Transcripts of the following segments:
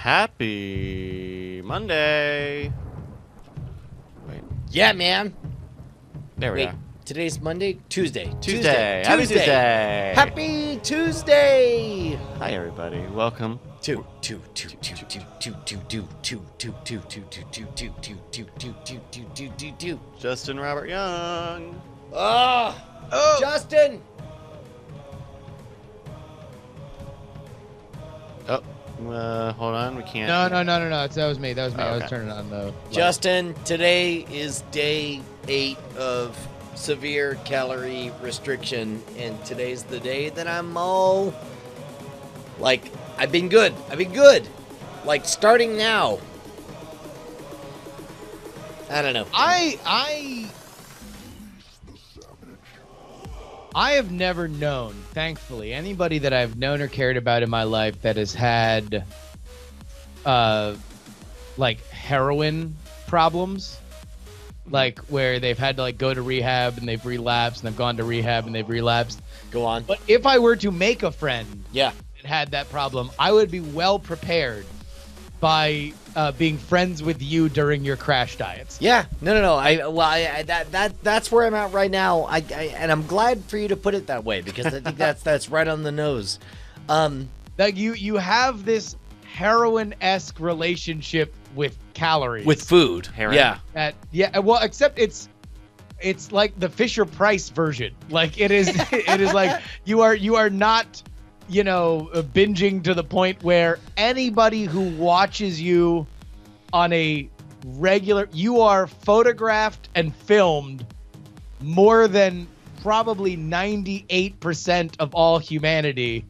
Happy Monday. Wait, Yeah, man. there we Wait, are. today's Monday? Tuesday. Happy Tuesday. Happy Tuesday. Hi, everybody. Welcome. Two. Justin Robert Young. Oh, Justin. Hold on. We can't. No. That was me. I was okay. turning on the light. Justin, today is day 8 of severe calorie restriction, and today's the day that I'm all like, I've been good. Like, starting now. I don't know. I have never known, thankfully, anybody that I've known or cared about in my life that has had like heroin problems, like where they've had to like go to rehab and they've relapsed, and they've gone to rehab and they've relapsed. Go on. But if I were to make a friend Yeah. that had that problem, I would be well prepared by being friends with you during your crash diets. Yeah, no. That's where I'm at right now. And I'm glad for you to put it that way, because I think that's right on the nose. Like you have this heroin-esque relationship with calories. With food, Heroin. Yeah. Well, except it's like the Fisher Price version. Like it is like you are not, binging to the point where anybody who watches you on a regular, you are photographed and filmed more than probably 98% of all humanity,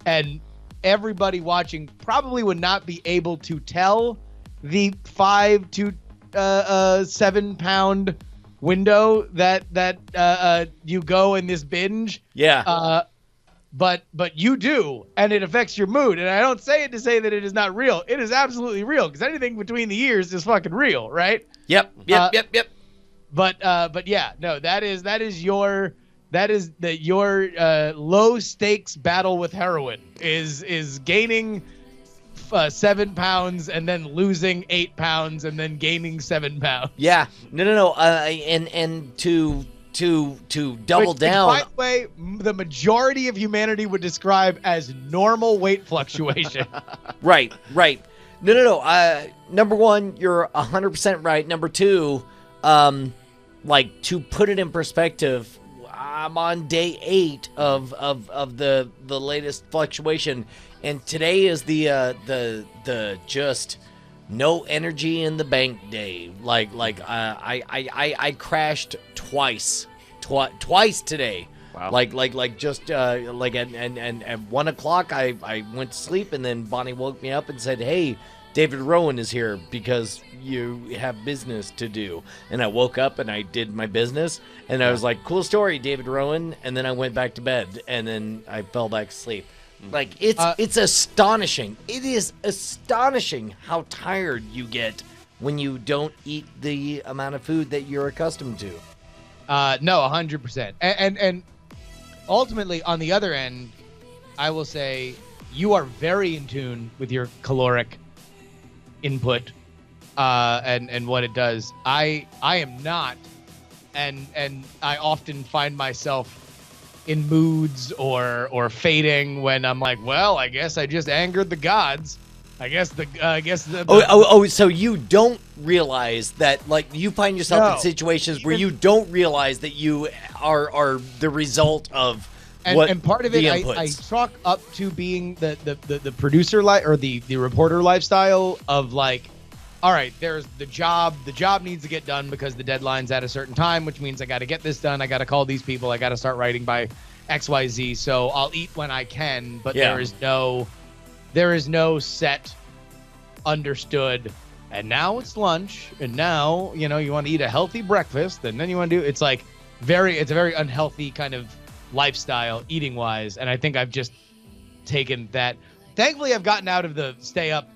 and everybody watching probably would not be able to tell the 5 to 7 pound window that you go in this binge. Yeah. But you do, and it affects your mood. And I don't say it to say that it is not real. It is absolutely real, because anything between the ears is fucking real, right? Yep. But yeah, no, that is your low stakes battle with heroin is gaining 7 pounds and then losing 8 pounds and then gaining 7 pounds. Yeah. No. And to double Which, down. by the way, the majority of humanity would describe as normal weight fluctuation. Right. No. Number one, you're 100% right. Number two, like, to put it in perspective, I'm on day 8 of the latest fluctuation, and today is the just no energy in the bank day. I crashed twice today. Wow. Like just at 1 o'clock I went to sleep, and then Bonnie woke me up and said, "Hey, David Rowan is here because you have business to do." And I woke up and I did my business, and I was like, "Cool story, David Rowan." And then I went back to bed, and then I fell back asleep. Like, it's astonishing. It is astonishing how tired you get when you don't eat the amount of food that you're accustomed to. No, 100%. And ultimately, on the other end, I will say you are very in tune with your caloric input and what it does. I am not, and I often find myself in moods or fading when I'm like, well, I guess I just angered the gods. I guess So you don't realize that, like, you find yourself in situations where you don't realize that you are the result of and part of it I chalk up to being the producer or the reporter lifestyle of, like, all right, there's the job needs to get done because the deadline's at a certain time, which means I got to get this done, I got to call these people, I got to start writing by XYZ, so I'll eat when I can, but there is no set understood, and now it's lunch, and now you want to eat a healthy breakfast, and then you want to do it's a very unhealthy kind of lifestyle eating wise, and I think I've just taken that. Thankfully, I've gotten out of the stay up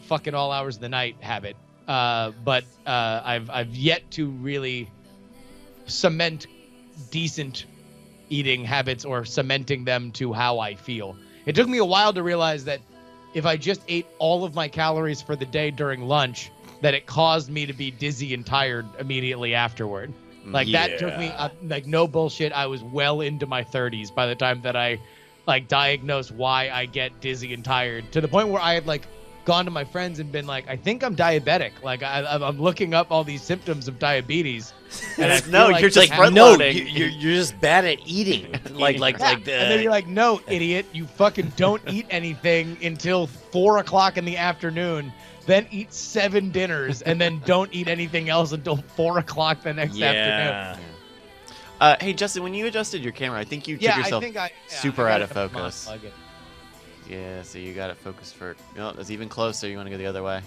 fucking all hours of the night habit, but I've yet to really cement decent eating habits or cementing them to how I feel. It took me a while to realize that if I just ate all of my calories for the day during lunch, that it caused me to be dizzy and tired immediately afterward. Like, that took me, like, no bullshit, I was well into my 30s by the time that I, like, diagnosed why I get dizzy and tired, to the point where I had, like, gone to my friends and been like, I think I'm diabetic. Like, I'm looking up all these symptoms of diabetes. And you're just you're just bad at eating. And then you're like, no, idiot, you fucking don't eat anything until 4 o'clock in the afternoon, then eat 7 dinners, and then don't eat anything else until 4 o'clock the next afternoon. Hey, Justin, when you adjusted your camera, I think you took yourself super out of focus. Yeah, so you got it focused for... No, it's even closer. You want to go the other way?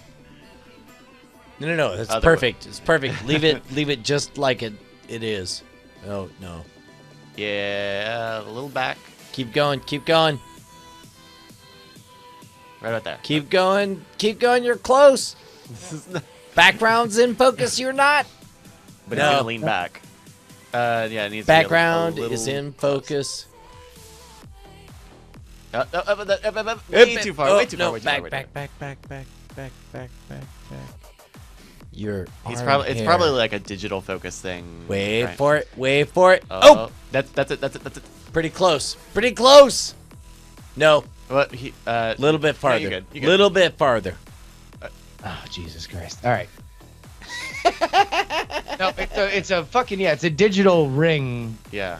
No. It's perfect. It's perfect. Leave it just like it is. Oh, no. Yeah, a little back. Keep going. Right about there. Keep going. You're close. Background's in focus. You're not. But it's going to lean back. Yeah, it needs background to be is in focus. Way too far. Way too far. Back. It's probably like a digital focus thing. Wait for it. Oh, that's it. Pretty close. No. What? Little bit farther. No, you're good. Little bit farther. Oh, Jesus Christ. All right. No, it's a fucking, it's a digital ring. Yeah.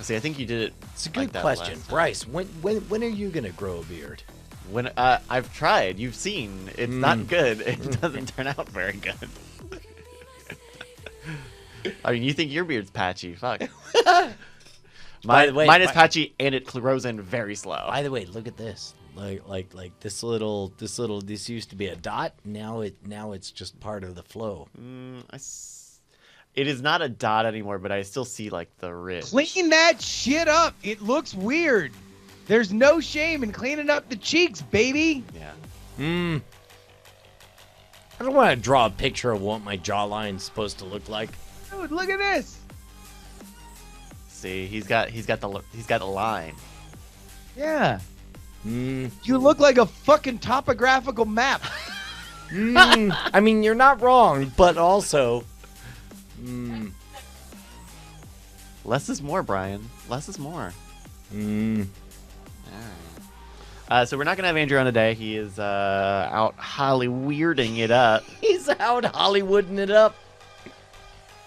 See, I think you did it. It's a good question, Bryce. When are you gonna grow a beard? When I've tried, you've seen, it's not good. It doesn't turn out very good. I mean, you think your beard's patchy? Fuck. Mine is patchy, and it grows in very slow. By the way, look at this. Like this used to be a dot. Now it's just part of the flow. It is not a dot anymore, but I still see, like, the ridge. Clean that shit up. It looks weird. There's no shame in cleaning up the cheeks, baby. Yeah. I don't want to draw a picture of what my jawline's supposed to look like. Dude, look at this. See, he's got the line. Yeah. You look like a fucking topographical map. I mean, you're not wrong, but also, less is more, Brian. Less is more. So we're not gonna have Andrew on today. He is out Hollywooding it up. He's out Hollywooding it up,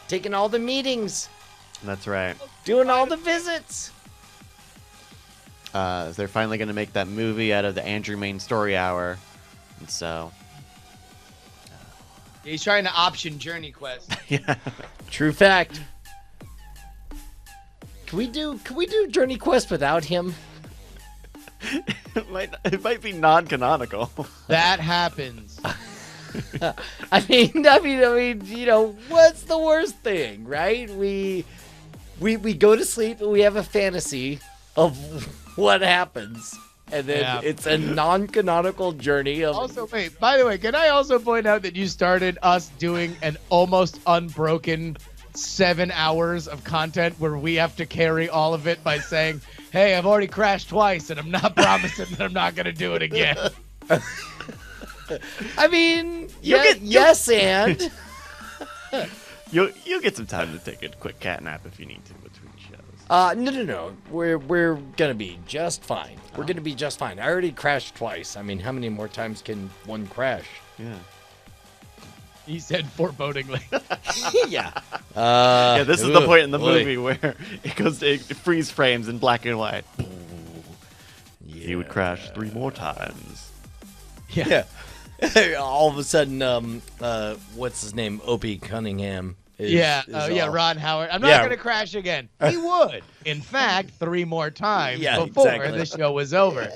taking all the meetings. That's right. Doing all the visits. They're finally gonna make that movie out of the Andrew Main Story Hour, and so he's trying to option Journey Quest. yeah. True fact. Can we do Journey Quest without him? It might be non-canonical. That happens. I mean, you know, what's the worst thing, right? We go to sleep and we have a fantasy of what happens, and then it's a non-canonical journey of. Also, wait. By the way, can I also point out that you started us doing an almost unbroken 7 hours of content where we have to carry all of it by saying, "Hey, I've already crashed twice, and I'm not promising that I'm not gonna do it again." I mean, yes, and you'll get some time to take a quick cat nap if you need to between shows. No. We're gonna be just fine. We're gonna be just fine. I already crashed twice. I mean, how many more times can one crash? Yeah. He said forebodingly. Yeah. Yeah, this is the point in the movie where it freeze frames in black and white. He would crash 3 more times. Yeah. All of a sudden, what's his name? Opie Cunningham. Ron Howard. I'm not going to crash again. He would. In fact, 3 more times before the show was over.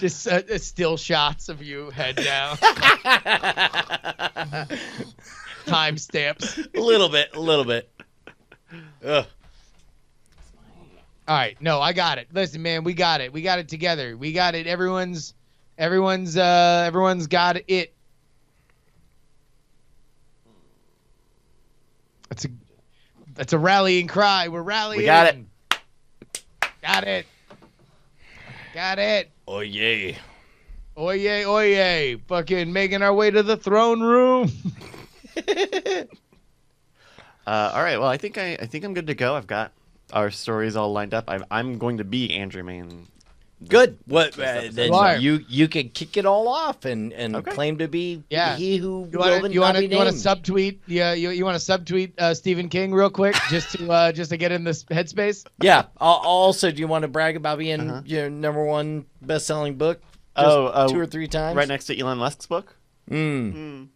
Just still shots of you head down. Timestamps. A little bit. Ugh. All right. No, I got it. Listen, man, we got it. We got it together. We got it. Everyone's got it. That's a rallying cry. We're rallying. We got it. Got it. Oh yay. Oye. Fucking making our way to the throne room. All right. Well, I think I'm good to go. I've got our stories all lined up. I'm going to be Andrew Main. Good. What? Then you can kick it all off and claim to be he who you want to subtweet. Yeah, you want to subtweet Stephen King real quick just to get in this headspace. Yeah. Also, do you want to brag about being your #1 best-selling book? 2 or 3 times. Right next to Elon Musk's book. That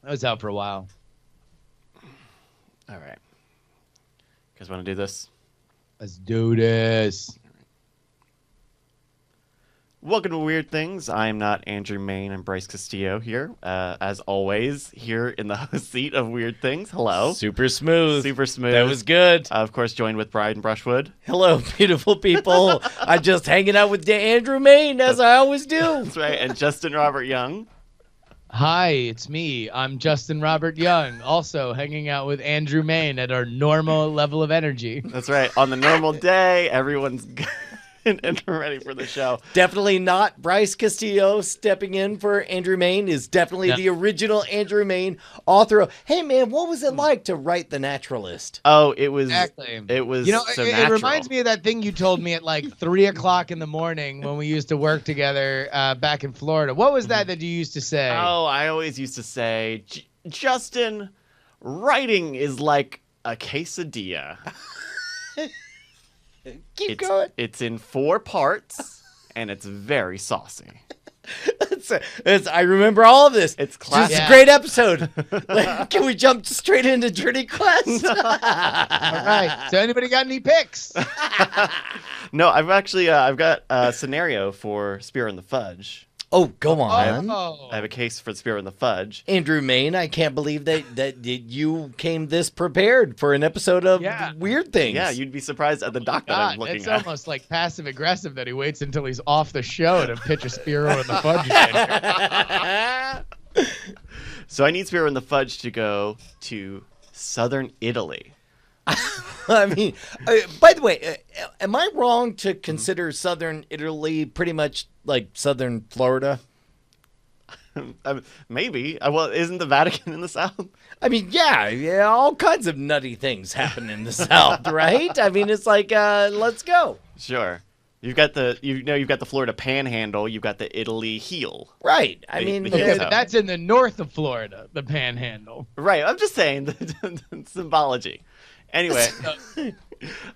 was out for a while. All right. You guys want to do this? Let's do this. Welcome to Weird Things. I'm not Andrew Main. I'm Bryce Castillo here. As always, here in the host seat of Weird Things. Hello. Super smooth. That was good. Of course, joined with Brian Brushwood. Hello, beautiful people. I'm just hanging out with Andrew Main, as I always do. That's right. And Justin Robert Young. Hi, it's me. I'm Justin Robert Young, also hanging out with Andrew Main at our normal level of energy. That's right. On the normal day, everyone's good and ready for the show. Definitely not Bryce Castillo stepping in for Andrew Main is definitely the original Andrew Main author of, hey man, what was it like to write The Naturalist? Oh, it was exactly. It was it reminds me of that thing you told me at like 3 o'clock in the morning when we used to work together back in Florida. What was that you used to say? Oh, I always used to say, Justin, writing is like a quesadilla. Keep going. It's in 4 parts, and it's very saucy. I remember all of this. It's classic. It's a great episode. Can we jump straight into Journey Quest? All right. So anybody got any picks? No, I've got a scenario for Spear and the Fudge. Oh, go on. I have a case for the Spear and the Fudge. Andrew Main, I can't believe that you came this prepared for an episode of Weird Things. Yeah, you'd be surprised at the doc that I'm looking at. It's almost like passive aggressive that he waits until he's off the show to pitch a Spear and the Fudge. So I need Spiro and the Fudge to go to southern Italy. I mean, by the way, am I wrong to consider southern Italy pretty much like southern Florida? Maybe. Well, isn't the Vatican in the South? I mean, yeah, all kinds of nutty things happen in the South, right? I mean, it's like, let's go. Sure. You've got the Florida Panhandle. You've got the Italy heel. Right. I mean, okay, but that's in the north of Florida, the Panhandle. Right. I'm just saying the symbology. Anyway,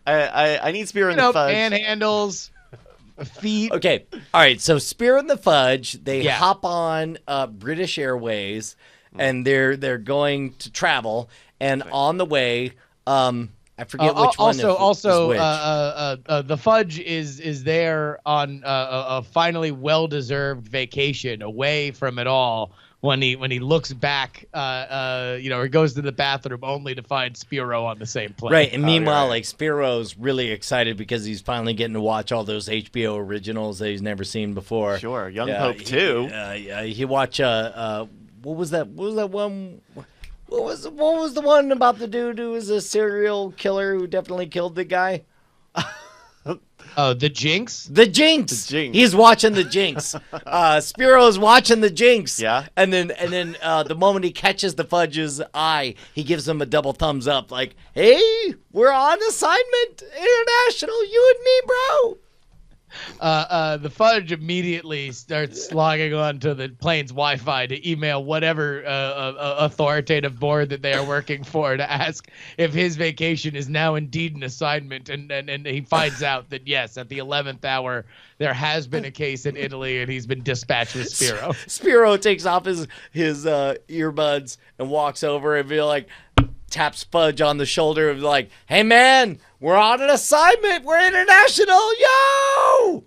I need Spiro and the Fudge. Panhandles. Feet. Okay. All right. So Spiro and the Fudge, they hop on British Airways, and they're going to travel. And on the way, I forget which one. Also, the Fudge is there on a finally well-deserved vacation away from it all. When he looks back, he goes to the bathroom only to find Spiro on the same plane. Right, and meanwhile, like Spiro's really excited because he's finally getting to watch all those HBO originals that he's never seen before. Sure, Young Pope too. He watched what was that? What was that one? What was the one about the dude who was a serial killer who definitely killed the guy? Oh, The Jinx? The Jinx. The Jinx. He's watching The Jinx. Spiro's watching The Jinx. Yeah. And then the moment he catches the Fudge's eye, he gives him a double thumbs up like, hey, we're on assignment. International, you and me, bro. The Fudge immediately starts logging on to the plane's Wi-Fi to email whatever authoritative board that they are working for to ask if his vacation is now indeed an assignment. And he finds out that, yes, at the 11th hour, there has been a case in Italy, and he's been dispatched with Spiro. Spiro takes off his earbuds and walks over and be like, taps Fudge on the shoulder and be like, hey, man, we're on an assignment. We're international. Yo!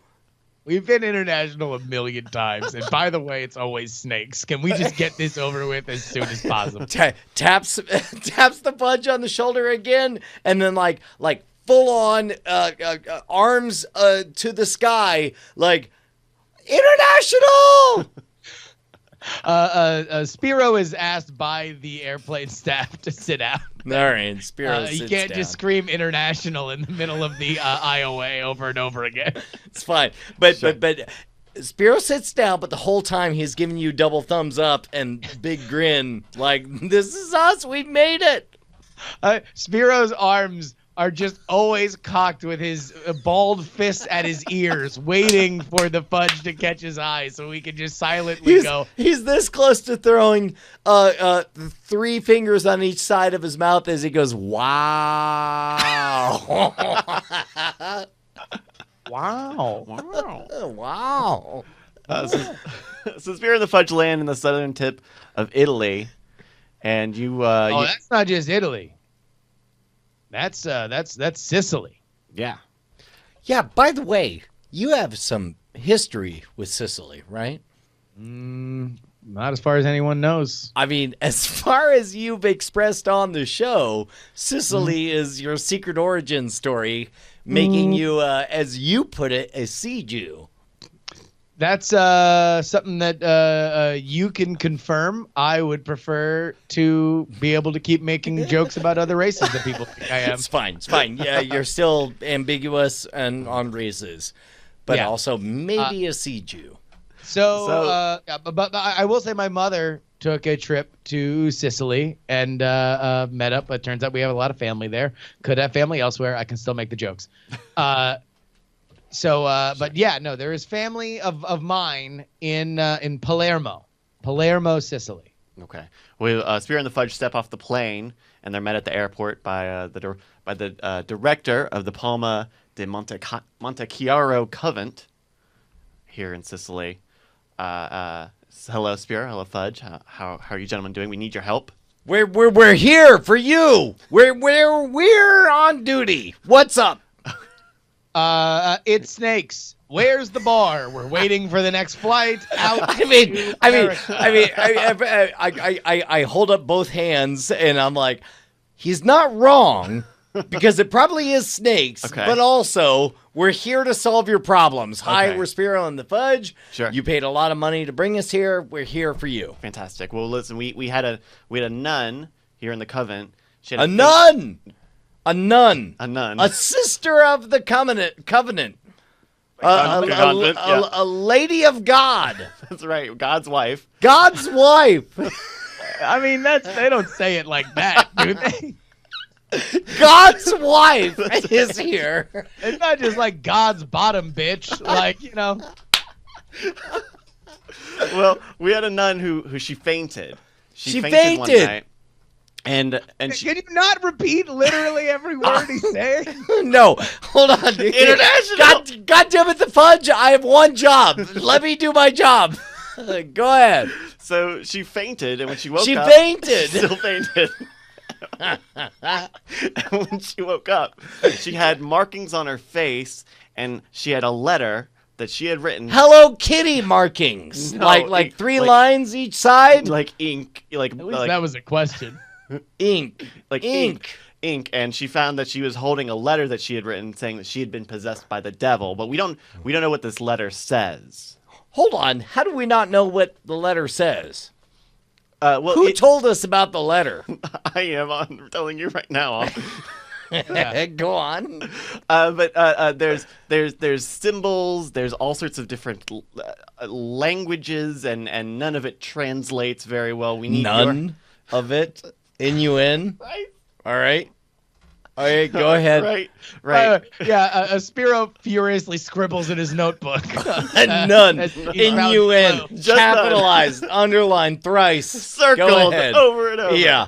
We've been international a million times. And by the way, it's always snakes. Can we just get this over with as soon as possible? Taps the Fudge on the shoulder again. And then like full on arms to the sky. Like, international! Spiro is asked by the airplane staff to sit out. All right, Spiro sits you can't down. just scream international in the middle of the IOA over and over again. It's fine, but Spiro sits down, but the whole time he's giving you double thumbs up and big grin, like, this is us, we made it. Spiro's arms are just always cocked with his bald fists at his ears, waiting for the Fudge to catch his eye so he can just silently go. He's this close to throwing 3 fingers on each side of his mouth as he goes, wow. Wow. Wow. So Spiro and the Fudge land in the southern tip of Italy, and that's not just Italy. That's Sicily. Yeah. Yeah, by the way, you have some history with Sicily, right? Not as far as anyone knows. I mean, as far as you've expressed on the show, Sicily is your secret origin story, making you, as you put it, a sea Jew. That's something that you can confirm. I would prefer to be able to keep making jokes about other races that people think I am. It's fine. Yeah, you're still ambiguous and on races, but also maybe a sea Jew. But I will say my mother took a trip to Sicily and met up. It turns out we have a lot of family there. Could have family elsewhere. I can still make the jokes. But yeah, no, there is family of mine in Palermo, Sicily. Okay. Well, Spiro and the Fudge step off the plane, and they're met at the airport by the director of the Palma de Montechiaro Convent here in Sicily. Hello, Spiro. Hello, Fudge. How are you gentlemen doing? We need your help. We're here for you. We're on duty. What's up? It's snakes. Where's the bar? We're waiting for the next flight out. I hold up both hands and I'm like, he's not wrong. because it probably is snakes, Okay. but also we're here to solve your problems. Hi, Okay. we're Spiro and the Fudge. Sure. You paid a lot of money to bring us here. We're here for you. Fantastic. Well, listen, we had a nun here in the convent. She had A nun. A nun. A nun. A sister of the covenant. Convent, yeah. A lady of God. That's right. God's wife. God's wife. I mean, they don't say it like that, do they? God's wife is here. It's not just like God's bottom bitch. Like, Well, we had a nun who she fainted. She one fainted. night. And she, Can you not repeat literally every word he's saying? No, hold on. International. God damn it, the Fudge. I have one job. Let me do my job. Go ahead. so she fainted, and when she woke She up, fainted. she still fainted. And when she woke up, she had markings on her face, and she had a letter that she had written, Hello Kitty markings. No, like three like- lines each side. like ink, At least that was a question. Ink. like ink, and she found that she was holding a letter that she had written saying that she had been possessed by the devil. But we don't know what this letter says. Hold on. How do we not know what the letter says? Well, Who told us about the letter? I am. I'm telling you right now. Go on. But there's symbols. There's all sorts of different languages, and none of it translates very well. We need None of it. N-U-N. Right. All right. All right, go ahead. Right. Spiro furiously scribbles in his notebook. None. As he's N-U-N. proud to Just Capitalized. Underlined. Thrice. Circled Go ahead. over and over. Yeah.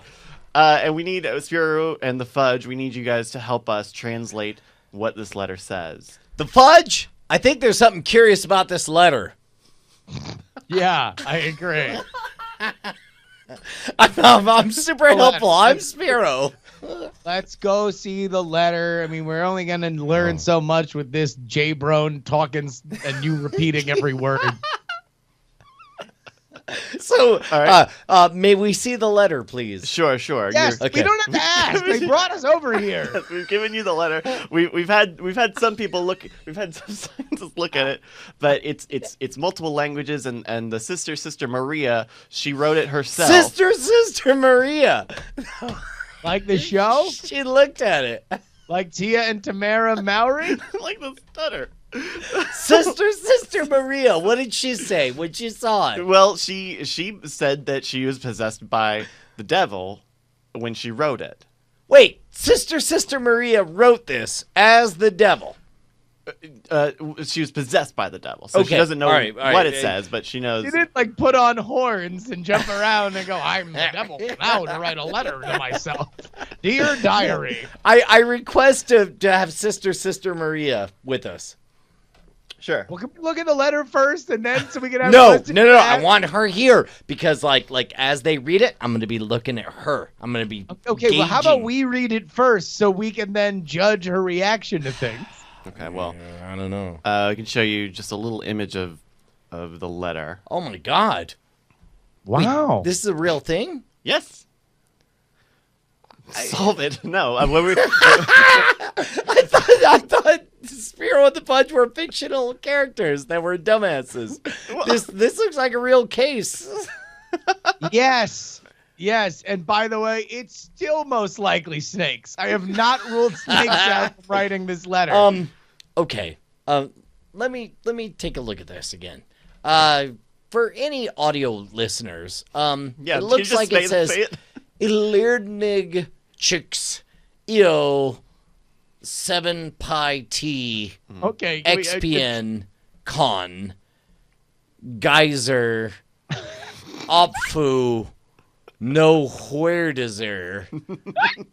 And we need Spiro and the Fudge. We need you guys to help us translate what this letter says. The Fudge, I think there's something curious about this letter. Yeah, I agree. I'm super Hold on. helpful. I'm Spiro. Let's go see the letter. I mean, we're only going to learn so much with this J. Brone talking and you repeating every word. So, All right. may we see the letter, please? Sure. Yes, Okay. we don't have to ask. They brought us over here. We've given you the letter. We've had some people look. We've had some scientists look at it, but it's multiple languages, and the sister Maria, she wrote it herself. Sister Maria. Like the show? She looked at it. Like Tia and Tamara Mowry? like the stutter. Sister Maria. What did she say when she saw it? Well, she said that she was possessed by the devil when she wrote it. Wait, Sister Maria wrote this as the devil. She was possessed by the devil, so she Okay, doesn't know all right, what it says, but she knows. You didn't like put on horns and jump around and go, I'm the devil now to write a letter to myself. Dear diary. I request to have Sister Maria with us. Sure. Well, can we look at the letter first and then so we can have No. questions to I ask? want her here because like as they read it, I'm gonna be looking at her. I'm gonna be Okay, well, how about gauging. we read it first so we can then judge her reaction to things? Okay. Well, I don't know. I can show you just a little image of the letter. Oh my God! Wow. This is a real thing. Yes. Solve it. No. When we, I thought Spiro and the Fudge were fictional characters that were dumbasses. This looks like a real case. Yes. Yes. And by the way, it's still most likely snakes. I have not ruled snakes out from writing this letter. Okay. Let me take a look at this again. For any audio listeners, yeah. it can you looks just like say it says say it? Ilirnig chicks eo 7 pi t okay. XPN con geyser opfu no where does there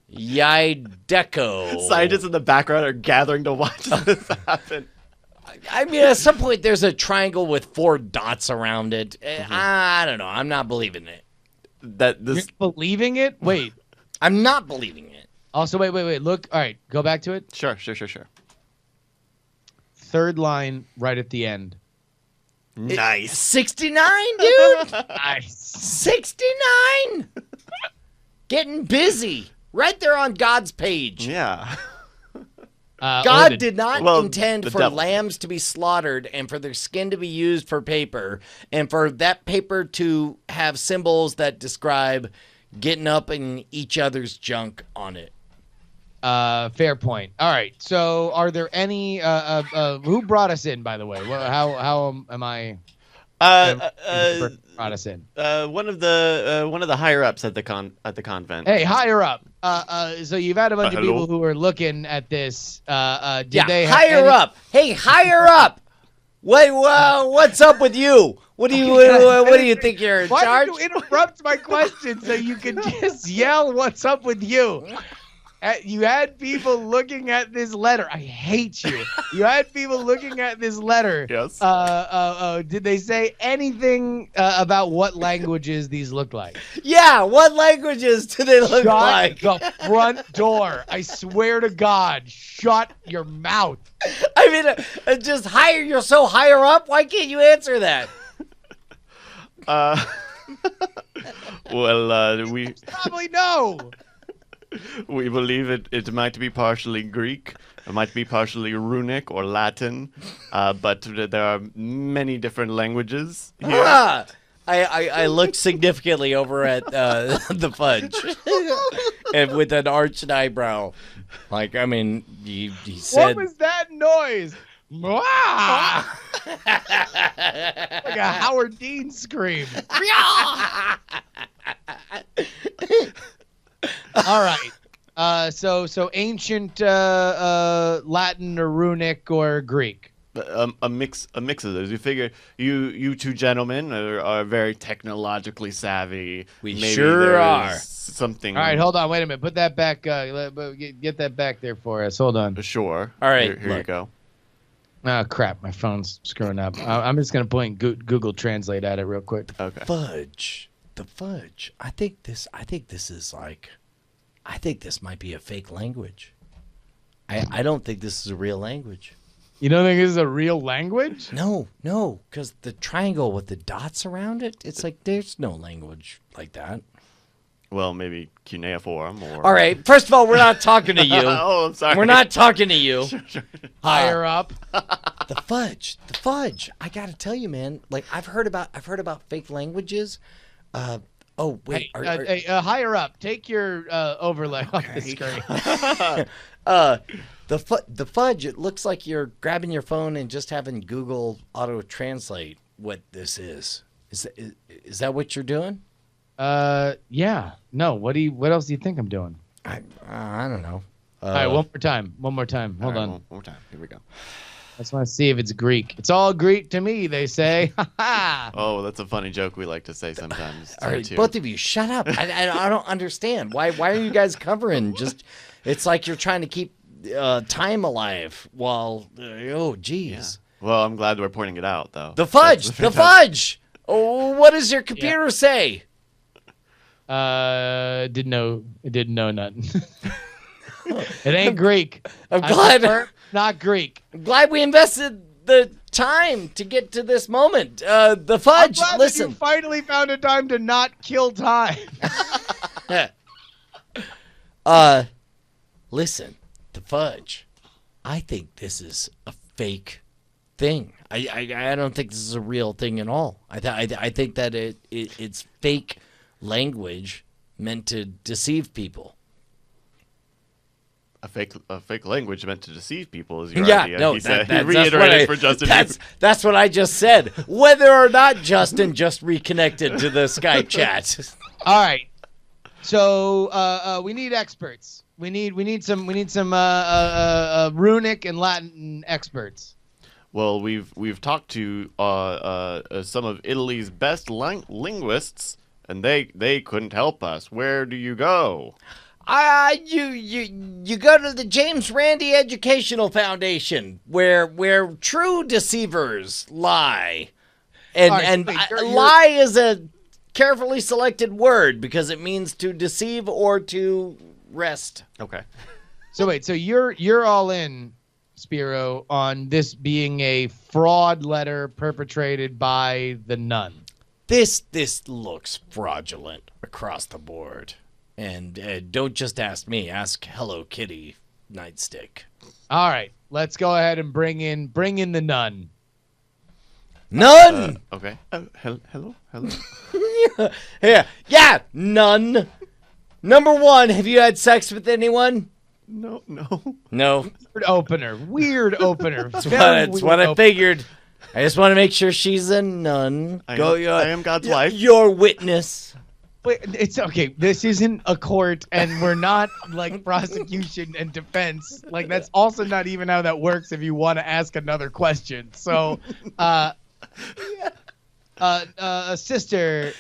yai deco. Scientists in the background are gathering to watch this happen. I mean, at some point there's a triangle with 4 dots around it. I don't know. I'm not believing it. That You're this. believing it? Wait. I'm not believing it. Also, wait. Look. All right. Go back to it. Sure. Third line right at the end. Nice. 69, dude. Nice. 69. Getting busy. Right there on God's page. Yeah. God did not Well, intend the for devil. lambs to be slaughtered and for their skin to be used for paper and for that paper to have symbols that describe getting up in each other's junk on it. Fair point. All right. So, are there any? Who brought us in, by the way? How am I? Brought us in. One of the higher ups at the convent. Hey, higher up. So you've had a bunch of hello? people who are looking at this. Did Yeah, they have higher any- up. Hey, higher up. Wait, what's up with you? What do you what do you think you're in Why charge? did you interrupt my question so you can just yell, "What's up with you?" You had people looking at this letter. I hate you. You had people looking at this letter. Yes. Did they say anything about what languages these look like? Yeah, what languages do they look Shut like? the front door. I swear to God, shut your mouth. I mean, just higher. You're so higher up. Why can't you answer that? Well, we Probably no. believe it might be partially Greek, it might be partially runic or Latin, but there are many different languages here. Ah! I look significantly over at the fudge, and with an arched eyebrow. Like, I mean, he said. What was that noise? Mwah! Like a Howard Dean scream. All right. So ancient Latin or runic or Greek. A mix of those. You figure you two gentlemen are very technologically savvy. We Maybe sure there are. is Something. All right, hold on. Wait a minute. Put that back. Get that back there for us. Hold on. Sure. All right, Here you look. go. Oh, crap. My phone's screwing up. I'm just going to point Google Translate at it real quick. Okay. Fudge. The fudge. I think this is like. I think this might be a fake language. I don't think this is a real language. You don't think this is a real language? No, because the triangle with the dots around it, it's like there's no language like that. Well, maybe cuneiform or. All right, first of all, we're not talking to you. Oh, I'm sorry. We're not talking to you. Higher up. The fudge. I gotta tell you, man. Like I've heard about fake languages. Oh wait. Hey, higher up. Take your overlay off the screen. The fudge. It looks like you're grabbing your phone and just having Google auto translate what this is. Is that what you're doing? Yeah. No. What else do you think I'm doing? I don't know. All right, one more time. Hold on. One more time. Here we go. I just want to see if it's Greek. It's all Greek to me, they say. Ha ha. Oh, that's a funny joke we like to say sometimes. All right, too. both of you, shut up. I don't understand. Why are you guys covering? Just, it's like you're trying to keep time alive while, oh, geez. Yeah. Well, I'm glad we're pointing it out, though. The fudge, the fudge. Oh, what does your computer say? Didn't know nothing. It ain't Greek. I'm glad. Not Greek. I'm glad we invested the time to get to this moment. The fudge. I'm glad that Listen. you finally found a time to not kill time. Listen. The fudge. I think this is a fake thing. I don't think this is a real thing at all. I think that it's fake language meant to deceive people. A fake language meant to deceive people is your Yeah, idea. no, He said, that's he reiterated for Justin. That's what I just said. Whether or not Justin just reconnected to the Skype chat. All right. So we need experts. We need some runic and Latin experts. Well, we've talked to some of Italy's best linguists, and they couldn't help us. Where do you go? You go to the James Randi Educational Foundation, where true deceivers lie, and lie is a carefully selected word because it means to deceive or to wrest. Okay. So wait, so you're all in, Spiro, on this being a fraud letter perpetrated by the nun. This looks fraudulent across the board. And don't just ask me. Ask Hello Kitty Nightstick. All right, let's go ahead and bring in the nun. None. Okay. Hello. Yeah. None. Number one. Have you had sex with anyone? No. No. Weird opener. That's what I figured. I just want to make sure she's a nun. I am God's wife. Your witness. Wait, it's okay. This isn't a court, and we're not like prosecution and defense. Like that's also not even how that works. If you want to ask another question, so, sister,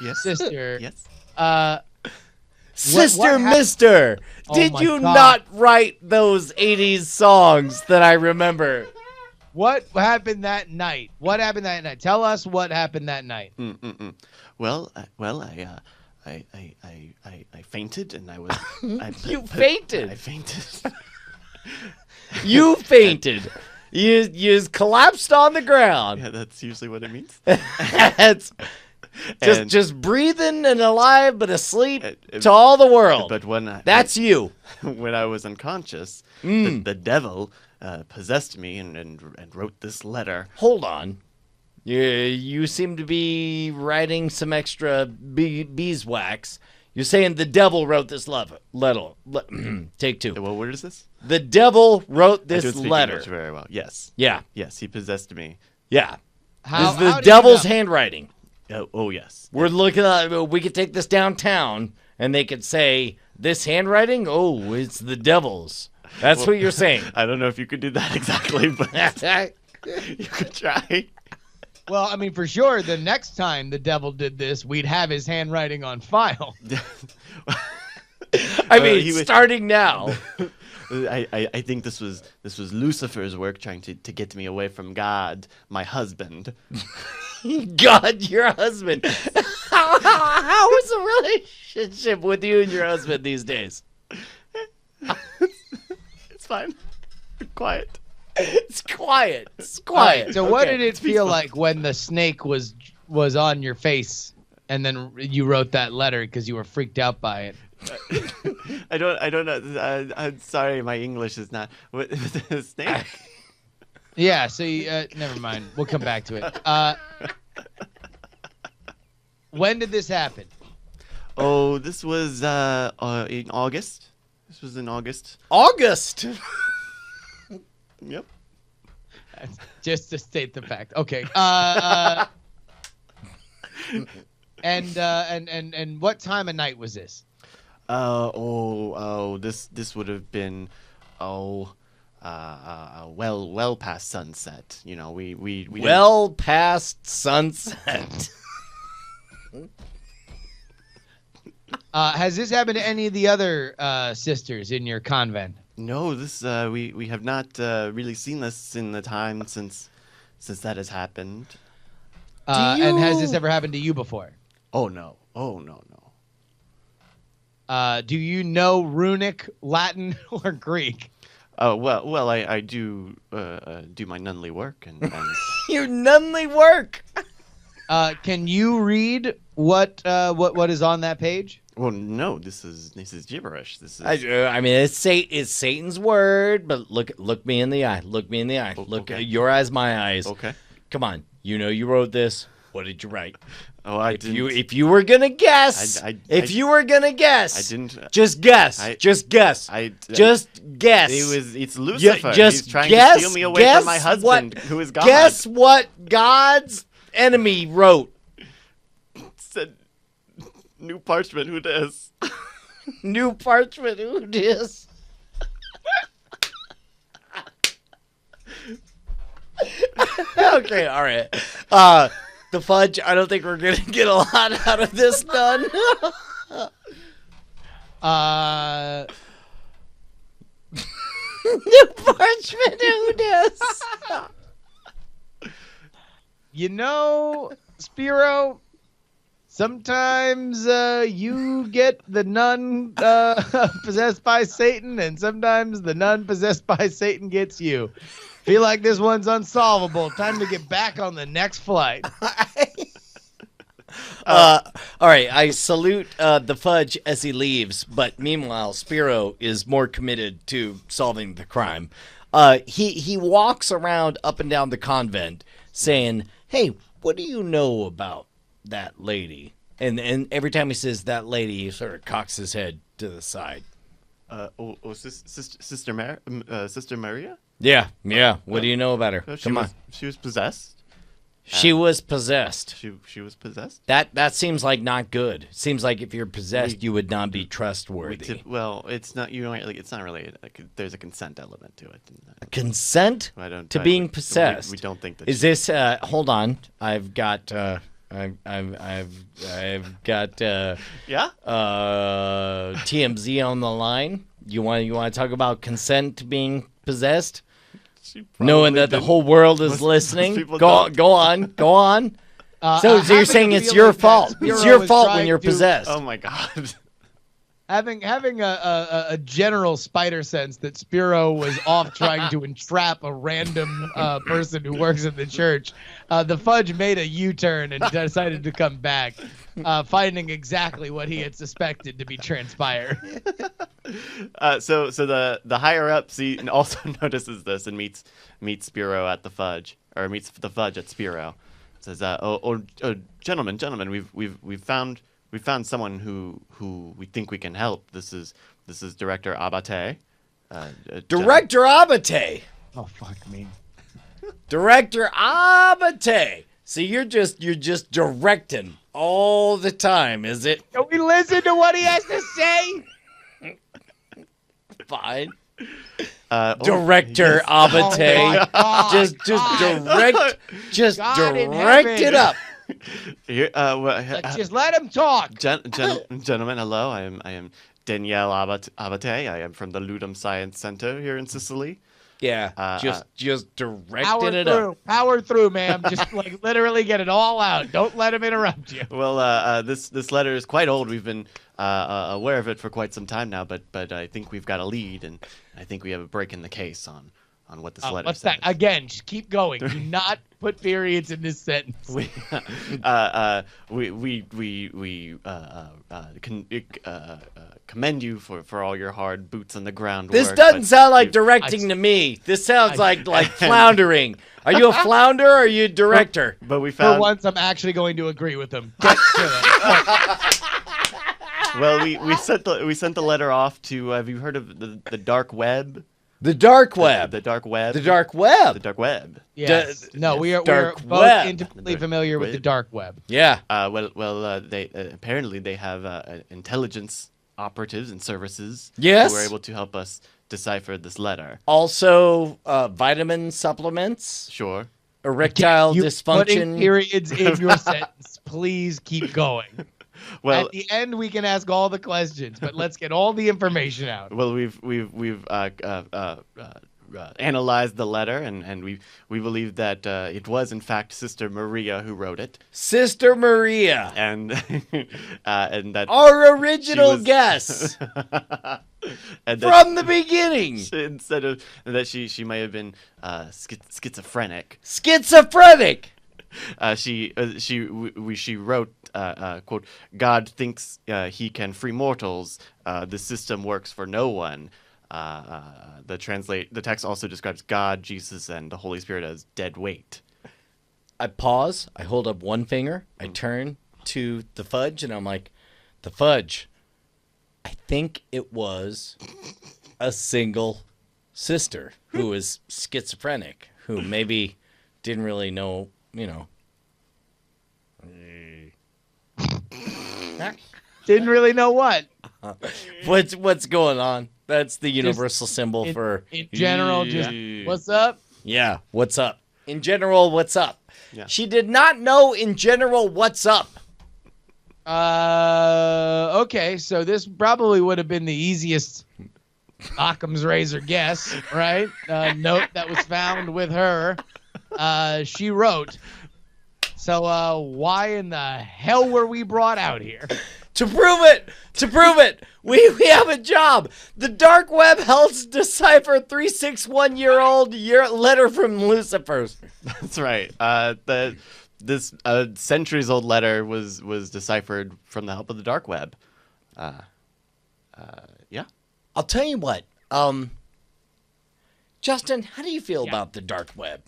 Yes. sister, Yes. Sister what Mister, Oh did my you God. not write those 80s songs that I remember? what happened that night? What happened that night? Tell us what happened that night. Well, I fainted, and I was. You fainted? I fainted. You fainted. You collapsed on the ground. Yeah, that's usually what it means. It's And- just breathing and alive but asleep Uh, to all the world. But That's you. when I was unconscious, Mm. the devil possessed me and wrote this letter. Hold on. You seem to be writing some extra beeswax. You're saying the devil wrote this letter. Take two. What word is this? The devil wrote I this don't speak letter. English very well. Yes. Yeah, Yes, he possessed me. yeah. How, This is the how do you devil's know? handwriting. Oh yes. We're looking at. We could take this downtown, and they could say this handwriting. Oh, it's the devil's. That's what you're saying. I don't know if you could do that exactly, but you could try. Well, I mean, for sure, the next time the devil did this, we'd have his handwriting on file. I mean, he was- starting now. I think this was Lucifer's work trying to get me away from God, my husband. God, your husband. How is the relationship with you and your husband these days? It's fine. Quiet. It's quiet. It's All right, quiet. so what Okay. did it feel like when the snake was on your face, and then you wrote that letter because you were freaked out by it? I don't know. I'm sorry, my English is not. What the snake? Yeah. So never mind. We'll come back to it. When did this happen? Oh, this was in August. This was in August. August. Yep. Just to state the fact. Okay. And what time of night was this? This would have been well past sunset. You know, we didn't- Well past sunset. Has this happened to any of the other sisters in your convent? No, this we have not really seen this in the time since that has happened. And has this you- ever happened to you before? Oh no. Do you know Runic, Latin, or Greek? Oh well, I do do my nunly work and Your nunly work. Can you read what is on that page? well, no, this is gibberish. This is I mean, it's Satan's word, but look me in the eye. Look me in the eye. Look okay. your eyes, my eyes. okay. Come on, you wrote this. What did you write? Oh, I If didn't. you were gonna guess, you were gonna guess, I didn't. Just guess. Just guess. Just guess. It's Lucifer. just He's trying guess- to steal me away guess from my husband, who is God. Guess what God's enemy wrote? Said new parchment. Who does? New parchment. Who dis? Okay, all right. The fudge. I don't think we're gonna get a lot out of this done. New parchment. Who dis? You know, Spiro, sometimes you get the nun possessed by Satan, and sometimes the nun possessed by Satan gets you. Feel like this one's unsolvable. Time to get back on the next flight. All right, I salute the Fudge as he leaves, but meanwhile, Spiro is more committed to solving the crime. He walks around up and down the convent saying, "Hey, what do you know about that lady?" And every time he says that lady, he sort of cocks his head to the side. Sister Maria? Yeah. What do you know about her? Come on. She was possessed. She was possessed. She was possessed. That seems like not good. Seems like if you're possessed, you would not be trustworthy. Well, it's not. You don't like. It's not really. There's a consent element to it. Consent I don't, to I- being we- possessed. We don't think that. Is this? Hold on. I've got. I've got. Yeah. TMZ on the line. You want to talk about consent to being possessed? She Knowing probably that the didn't. whole world is Most listening. people Go don't. on. So you're having saying a it's feeling your that fault. Spiro It's your is fault when trying you're to- possessed. Oh my god. Having a general spider sense that Spiro was off trying to entrap a random person who works in the church, the Fudge made a U-turn and decided to come back, finding exactly what he had suspected to be transpired. So the higher up also notices this and meets Spiro at the Fudge, or meets the Fudge at Spiro. Says, gentlemen, we've found someone who we think we can help. This is Director Abate. Director Abate. Oh, fuck me. Director Abate. See, you're just directing all the time, is it? Can we listen to what he has to say? Fine. yes. Director Oh, Abate. my God. Just God. direct. Just God in direct heaven. it up. Here, Just let him talk. gentlemen, hello. I am Danielle Abate. I am from the Ludum Science Center here in Sicily. Yeah. Just directing it up. Power through, ma'am. Just like literally get it all out. Don't let him interrupt you. Well, this letter is quite old. We've been aware of it for quite some time now, but I think we've got a lead, and I think we have a break in the case on what this letter What's says. that? Again, just keep going. Do not put periods in this sentence. We commend you for all your hard boots on the ground This work. doesn't but sound like you- directing to me. This sounds I- like floundering. Are you a flounder or are you a director? But we For found once, I'm actually going to agree with him. Get to it. well, we sent the letter off to. Have you heard of the dark web? The dark web. The dark web. The dark web. The dark web. Yes. No, we are Dark both web. intimately familiar with the dark web. Yeah. They apparently they have intelligence operatives and services Yes. who are able to help us decipher this letter. Also, vitamin supplements, Sure. erectile You dysfunction. putting periods in your sentence. Please keep going. Well, At the end, we can ask all the questions, but let's get all the information out. well, we've analyzed the letter, and we believe that it was in fact Sister Maria who wrote it, Sister Maria, and and that our original was- guest and that from the beginning. instead of that she may have been schizophrenic. Schizophrenic. She wrote, quote, God thinks he can free mortals. The system works for no one. The text also describes God, Jesus, and the Holy Spirit as dead weight. I pause. I hold up one finger. I turn to the Fudge, and I'm like, the Fudge. I think it was a single sister who was schizophrenic, who maybe didn't really know, Didn't really know what. what's going on. That's the universal symbol for In general, just Yeah. what's up? yeah, what's up? In general, what's up? Yeah. She did not know in general what's up. Okay, so this probably would have been the easiest Occam's razor guess, right? Note that was found with her. She wrote. So why in the hell were we brought out here? To prove it, we have a job. The dark web helps decipher 361-year-old letter from Lucifer. That's right. this centuries-old letter was deciphered from the help of the dark web. Yeah. I'll tell you what. Justin, how do you feel about the dark web?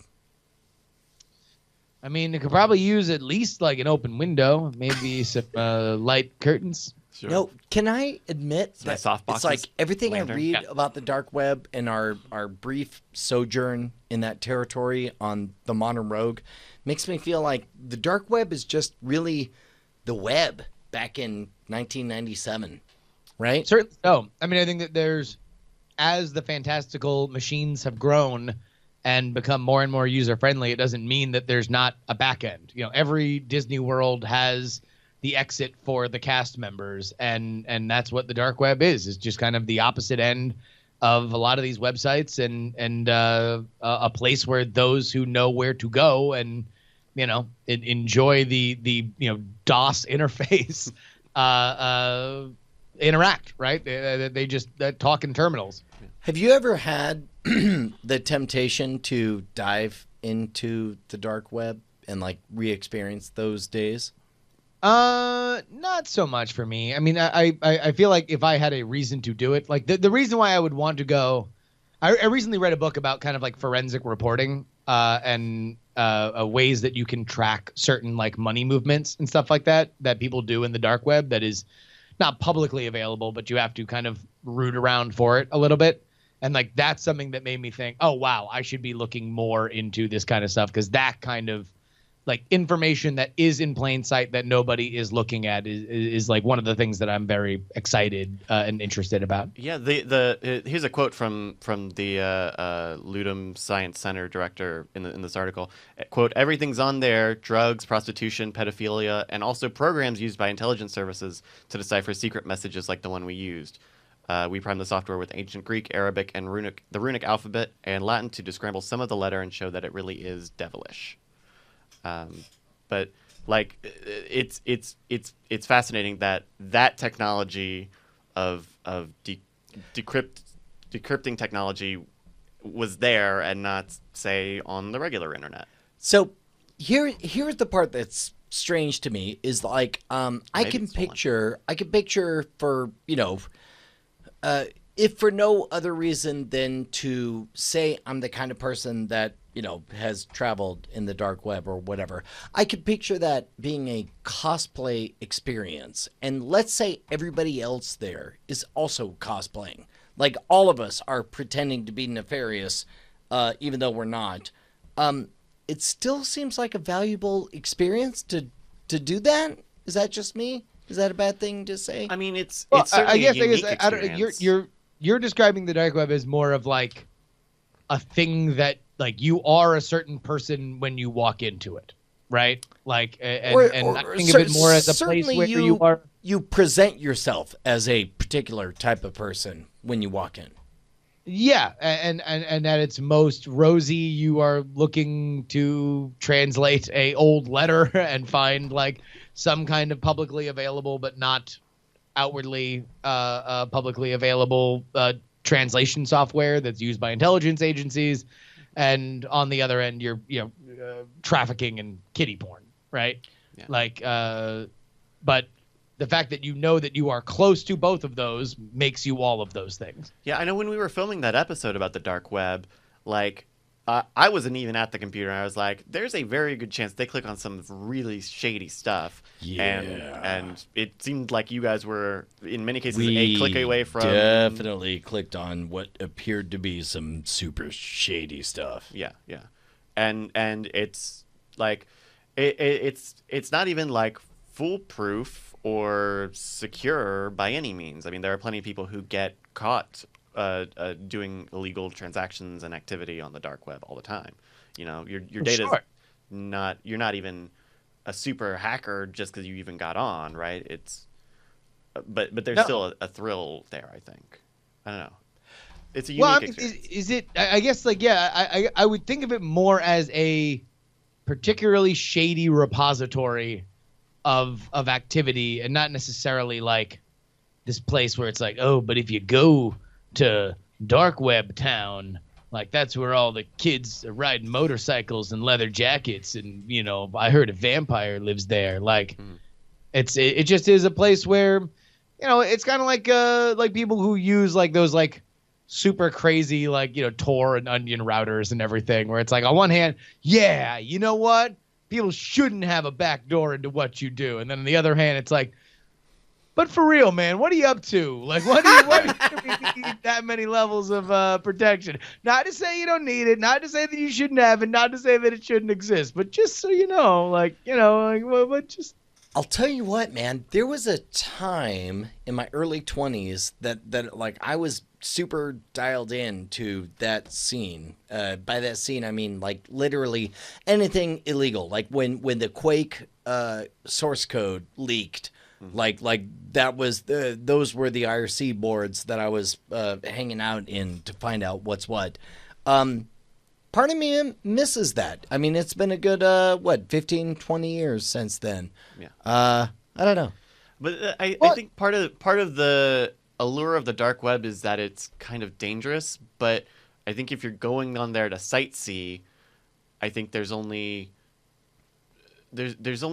I mean, it could probably use at least like an open window, maybe some light curtains. Sure. No, can I admit my that softboxes, it's like everything lantern. I read Yeah. about the dark web and our brief sojourn in that territory on the Modern Rogue makes me feel like the dark web is just really the web back in 1997, right? Certainly so. I mean, I think that as the fantastical machines have grown and become more and more user friendly, it doesn't mean that there's not a back end. You know, every Disney World has the exit for the cast members, and that's what the dark web is. It's just kind of the opposite end of a lot of these websites, and a place where those who know where to go and enjoy the DOS interface interact, right? They just talk in terminals. Have you ever had the temptation to dive into the dark web and like re-experience those days? Not so much for me. I mean, I feel like if I had a reason to do it, like the reason why I would want to go, I recently read a book about kind of like forensic reporting, and ways that you can track certain like money movements and stuff like that people do in the dark web that is not publicly available, but you have to kind of root around for it a little bit. And like, that's something that made me think, oh, wow, I should be looking more into this kind of stuff. Cause that kind of like information that is in plain sight that nobody is looking at is like one of the things that I'm very excited and interested about. Yeah, here's a quote from the Ludum Science Center director in this article. Quote, "Everything's on there: drugs, prostitution, pedophilia, and also programs used by intelligence services to decipher secret messages like the one we used. We primed the software with ancient Greek, Arabic, and the runic alphabet and Latin to descramble some of the letter and show that it really is devilish." But like, it's fascinating that technology of decrypting technology was there and not, say, on the regular internet. So here's the part that's strange to me is like I can picture for if for no other reason than to say I'm the kind of person that has traveled in the dark web or whatever, I could picture that being a cosplay experience. And let's say everybody else there is also cosplaying. Like all of us are pretending to be nefarious, even though we're not. It still seems like a valuable experience to do that. Is that just me? Is that a bad thing to say? I mean, it's I guess I don't, you're describing the dark web as more of like a thing that like you are a certain person when you walk into it, right? Like, and I think of it more as a place where you are. You present yourself as a particular type of person when you walk in. Yeah, and at its most rosy, you are looking to translate a old letter and find like some kind of publicly available but not outwardly publicly available translation software that's used by intelligence agencies. And on the other end, you're trafficking in kiddie porn, right? Yeah. Like, but the fact that that you are close to both of those makes you all of those things. Yeah, I know when we were filming that episode about the dark web, like, I wasn't even at the computer. And I was like, there's a very good chance they click on some really shady stuff. Yeah. And it seemed like you guys were, in many cases, a click away from... definitely clicked on what appeared to be some super shady stuff. Yeah. And it's like, it's not even like foolproof or secure by any means. I mean, there are plenty of people who get caught doing illegal transactions and activity on the dark web all the time. Your data's not, you're not even a super hacker just because you even got on, right? It's but there's still a thrill there, I think. I don't know. It's a unique experience. Is it? I guess like, yeah, I would think of it more as a particularly shady repository of activity, and not necessarily like this place where it's like, oh, but if you go to dark web town, Like, that's where all the kids are riding motorcycles and leather jackets. And, you know, I heard a vampire lives there. Like, it just is a place where, you know, it's kind of like people who use like those like super crazy, like, you know, Tor and Onion routers and everything, where it's like, on one hand, yeah, you know what? People shouldn't have a back door into what you do. And then on the other hand, it's like, but for real, man, what are you up to? Like, what do you need that many levels of protection? Not to say you don't need it, not to say that you shouldn't have it, not to say that it shouldn't exist, but just so you know, like, you know, like, what just. I'll tell you what, man. There was a time in my early 20s that like I was super dialed in to that scene. By that scene, I mean like literally anything illegal. Like when the Quake source code leaked, like that was those were the IRC boards that I was hanging out in to find out what's what. Part of me misses that. I mean, it's been a good, 15, 20 years since then. Yeah. I don't know. But I think part of the allure of the dark web is that it's kind of dangerous. But I think if you're going on there to sightsee, I think there's only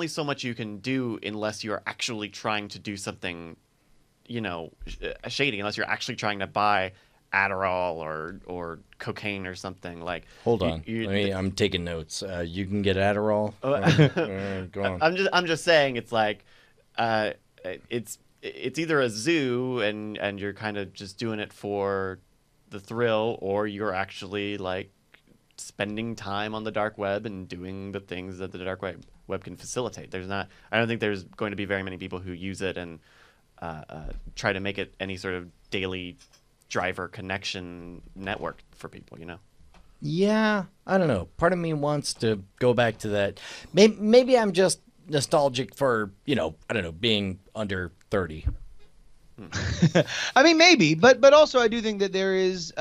so much you can do unless you're actually trying to do something, you know, shady. Unless you're actually trying to buy Adderall or cocaine or something. Like, hold on, I'm taking notes. You can get Adderall. Go on. I'm just saying, it's like it's either a zoo and you're kind of just doing it for the thrill, or you're actually like spending time on the dark web and doing the things that the dark web can facilitate. I don't think there's going to be very many people who use it and try to make it any sort of daily driver connection network for people, you know? Yeah, I don't know. Part of me wants to go back to that. Maybe I'm just nostalgic for, you know, I don't know, being under 30. I mean, maybe, but also I do think that there is,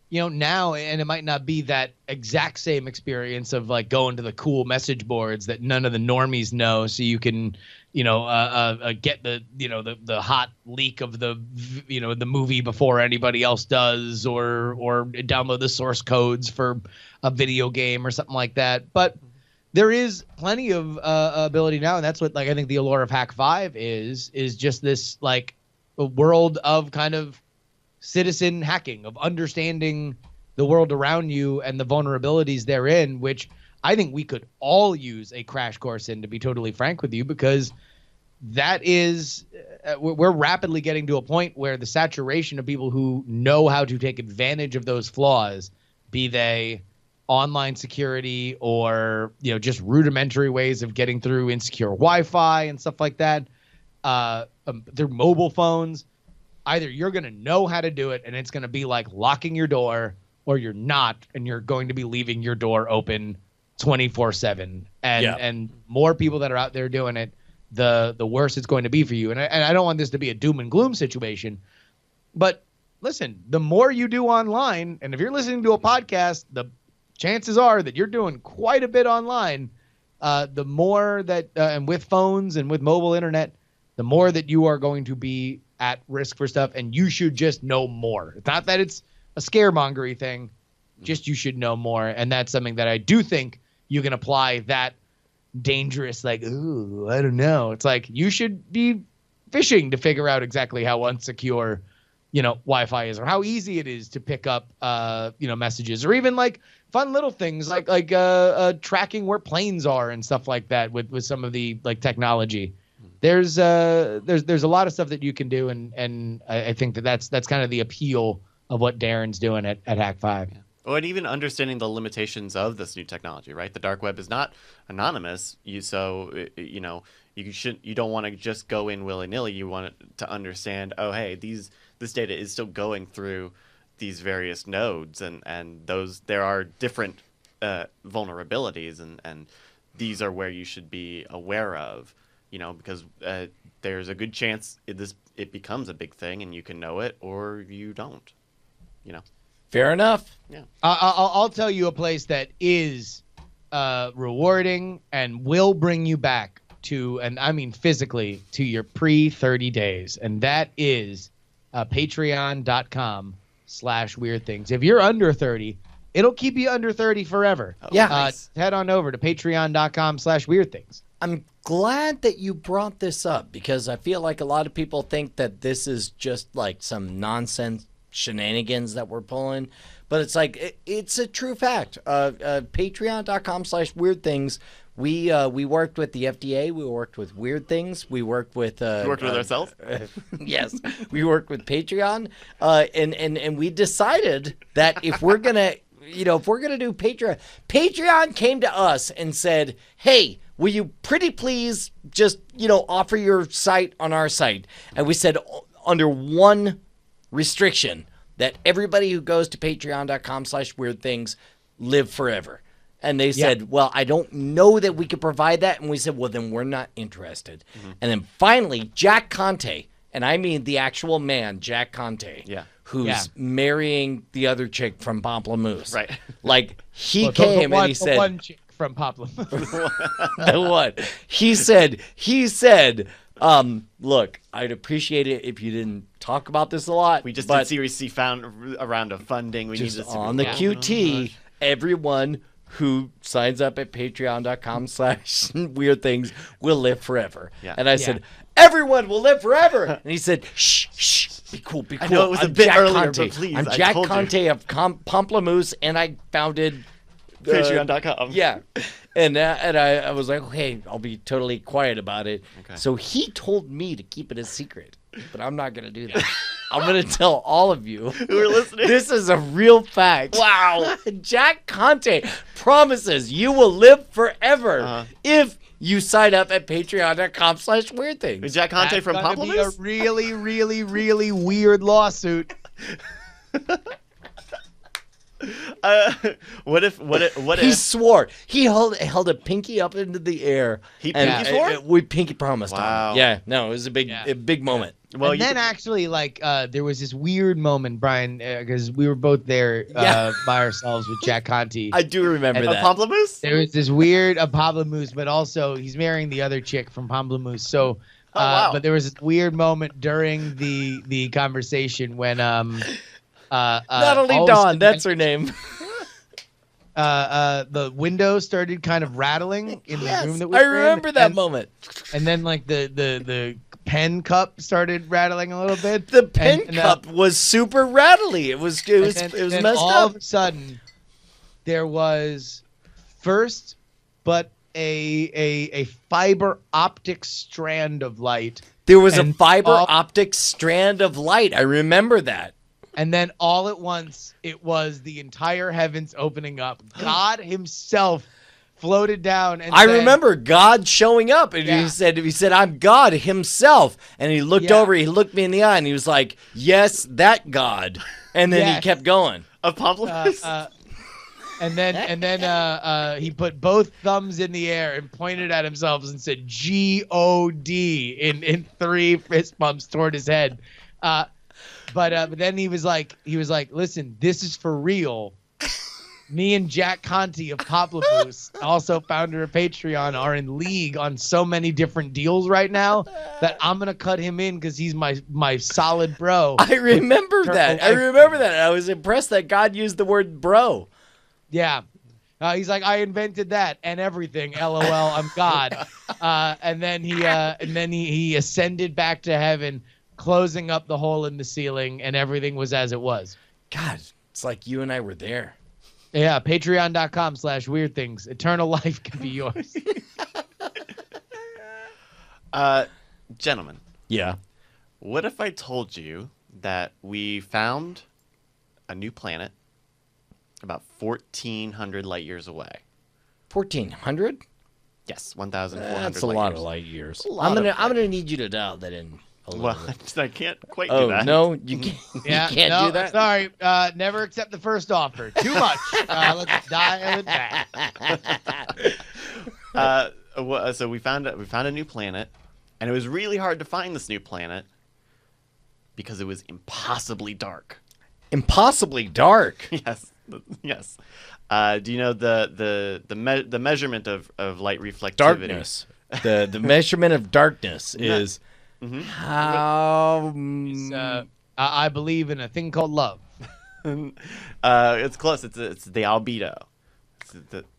you know, now, and it might not be that exact same experience of like going to the cool message boards that none of the normies know, so you can, you know, get the, you know, the hot leak of the, you know, the movie before anybody else does, or download the source codes for a video game or something like that. But there is plenty of ability now, and that's what, like, I think the allure of Hack 5 is just this like a world of kind of citizen hacking, of understanding the world around you and the vulnerabilities therein, which I think we could all use a crash course in, to be totally frank with you, because that is we're rapidly getting to a point where the saturation of people who know how to take advantage of those flaws, be they online security or, you know, just rudimentary ways of getting through insecure Wi-Fi and stuff like that, through mobile phones. Either you're going to know how to do it and it's going to be like locking your door, or you're not, and you're going to be leaving your door open 24/7. And more people that are out there doing it, the worse it's going to be for you. And I don't want this to be a doom and gloom situation, but listen, the more you do online, and if you're listening to a podcast, the chances are that you're doing quite a bit online, the more that, and with phones and with mobile internet, the more that you are going to be at risk for stuff, and you should just know more. It's not that it's a scaremongery thing, just you should know more. And that's something that I do think you can apply that dangerous, like, ooh, I don't know. It's like you should be fishing to figure out exactly how unsecure, you know, Wi-Fi is, or how easy it is to pick up, you know, messages, or even like fun little things like tracking where planes are and stuff like that with some of the like technology. There's a lot of stuff that you can do, and I think that's kind of the appeal of what Darren's doing at Hack 5. Yeah. Oh, and even understanding the limitations of this new technology, right? The dark web is not anonymous. You don't want to just go in willy-nilly. You want to understand, oh, hey, this data is still going through these various nodes, and there are different vulnerabilities, and these are where you should be aware of. You know, because there's a good chance it becomes a big thing, and you can know it or you don't. You know. Fair enough. Yeah. I'll tell you a place that is rewarding and will bring you back to, and I mean physically, to your pre-30 days, and that is patreon.com patreon.com/weird things. If you're under 30, it'll keep you under 30 forever. Oh, Yeah. nice. Head on over to patreon.com/weird things. I'm glad that you brought this up because I feel like a lot of people think that this is just like some nonsense shenanigans that we're pulling, but it's like it's a true fact. Patreon.com/weird things. We worked with the FDA. We worked with Weird Things. We worked with We worked with ourselves. yes, we worked with Patreon, and we decided that if we're gonna do Patreon, Patreon came to us and said, "Hey, will you pretty please just offer your site on our site?" And we said under one restriction that everybody who goes to Patreon.com/weird things live forever. And they said, well, I don't know that we could provide that. And we said, well, then we're not interested. And then finally, Jack Conte, and I mean the actual man, Jack Conte, who's marrying the other chick from Pamplemousse. Right. Like, he Well, came the and he the said, one chick from Pamplemousse. the what? He said, look, I'd appreciate it if you didn't talk about this a lot. We just but did Series C, found a round of funding. We just needed on the QT, everyone who signs up at patreon.com/weird things will live forever. Yeah. And I said, everyone will live forever. And he said, shh, be cool, be cool. I know it was a I'm bit Jack earlier, Conte. but please, I'm I Jack told you." Conte of Pamplemousse, and I founded Patreon.com. yeah. And I was like, okay, I'll be totally quiet about it. Okay. So he told me to keep it a secret, but I'm not going to do that. I'm going to tell all of you Who are listening? this is a real fact. Wow. Jack Conte promises you will live forever if you sign up at patreon.com/weird Is things. Jack Conte That's from gonna be a Pamplemousse? really, really, really weird lawsuit. What if? He swore. He held a pinky up into the air. He and pinky swore? we pinky promised Wow. on him. Yeah, no, it was a big moment. Well, And you then could- actually, like, there was this weird moment, Brian, because we were both there by ourselves with Jack Conte. I do remember And a that. Pamplemousse? There was this weird Pamplemousse, but also he's marrying the other chick from Pamplemousse. So, wow. but there was this weird moment during the conversation when Natalie all of a Dawn, sudden, that's her name. the window started kind of rattling in the room that we I were in, remember that and, moment. And then like the pen cup started rattling a little bit. The pen and, cup was super rattly. It was then messed all up. of a sudden, there was first, but a fiber optic strand of light, There was a and fiber all- optic strand of light. I remember that. and then all at once, it was the entire heavens opening up. God Himself floated down, and I said, remember God showing up, and Yeah. he said, "I'm God Himself." And he looked Yeah. over, he looked me in the eye, and he was like, "Yes, that God." And then he Yes. kept going. Of Pamplemousse? and then he put both thumbs in the air and pointed at himself and said "God" in 3 fist bumps toward his head. But then he was like, listen, this is for real. Me and Jack Conte of Pamplemousse, also founder of Patreon, are in league on so many different deals right now that I'm gonna cut him in because he's my solid bro. I remember that. I remember that. I was impressed that God used the word bro. Yeah. He's like, I invented that and everything. LOL, I'm God. And then he ascended back to heaven, closing up the hole in the ceiling, and everything was as it was. God, it's like you and I were there. Yeah, patreon.com/weird things. Eternal life can be yours. Gentlemen, Yeah. what if I told you that we found a new planet about 1,400 light years away? 1,400? Yes, 1,400 That's a light lot years. of light years. A lot I'm of gonna light need you to dial that in a little Well, bit. I can't quite do Oh that. no, you can't. Yeah, you can't no, do that. Sorry, never accept the first offer. Too much. Let's dial it back. So we found a new planet, and it was really hard to find this new planet because it was impossibly dark. Impossibly dark. Yes, yes. Do you know the measurement of light reflectivity? Darkness. The measurement of darkness is Mhm. how. I believe in a thing called love. It's close. It's the albedo. It's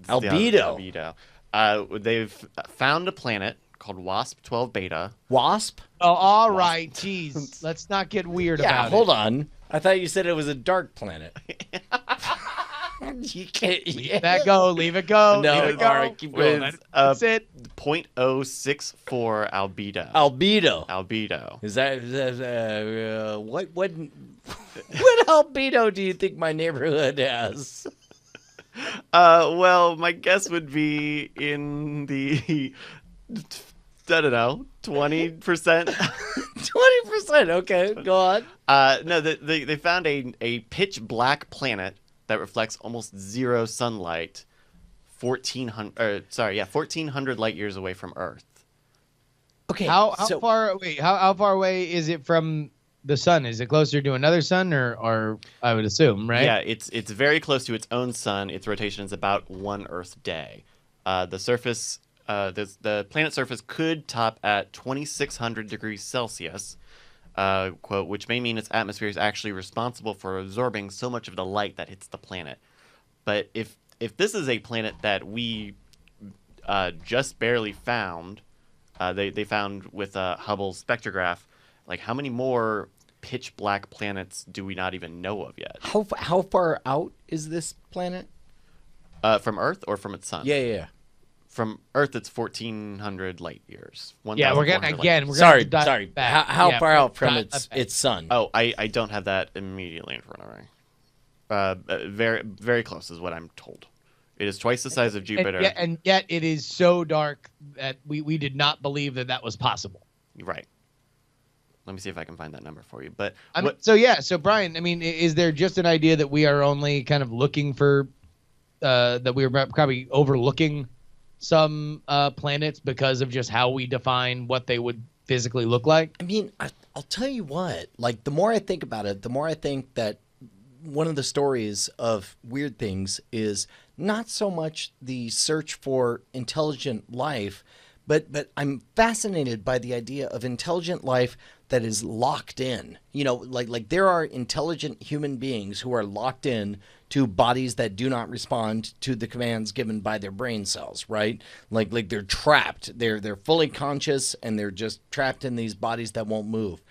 Albedo? The albedo. They've found a planet called WASP 12 Beta. Wasp? Oh, all right, jeez. Let's not get weird Yeah, about hold it. on. I thought you said it was a dark planet. You can't. Leave that go. Leave it go. No, leave it go. all right, keep going. With That's it. 0.064 albedo. Albedo. Albedo. Is that what albedo do you think my neighborhood has? Well, my guess would be in the, I don't know, 20%. 20%. Okay, go on. No, they found a pitch black planet that reflects almost zero sunlight, 1,400 light years away from Earth. Okay. How so, far? Wait, how far away is it from the sun? Is it closer to another sun, or I would assume, right? Yeah, it's very close to its own sun. Its rotation is about 1 Earth day. The surface, the planet's surface could top at 2,600 degrees Celsius. Quote, which may mean its atmosphere is actually responsible for absorbing so much of the light that hits the planet. But if this is a planet that we just barely found, they found with Hubble's spectrograph, like how many more pitch black planets do we not even know of yet? how far out is this planet? From Earth or from its sun? Yeah. From Earth, it's 1,400 light years. Yeah, we're gonna 1,400 again. light We're years. gonna Sorry, have to dial sorry. it back. How Yeah, far we're out from gonna its dial it back. sun? Oh, I don't have that immediately in front of me. Very very close is what I'm told. It is twice the size of Jupiter. And yet it is so dark that we did not believe that was possible. Right. Let me see if I can find that number for you. But I mean, so Brian, I mean, is there just an idea that we are only kind of looking for that we were probably overlooking some planets because of just how we define what they would physically look like? I mean, I'll tell you what. Like, the more I think about it, the more I think that one of the stories of Weird Things is not so much the search for intelligent life, but I'm fascinated by the idea of intelligent life that is locked in. You know, like there are intelligent human beings who are locked in to bodies that do not respond to the commands given by their brain cells, right? Like they're trapped. They're fully conscious and they're just trapped in these bodies that won't move.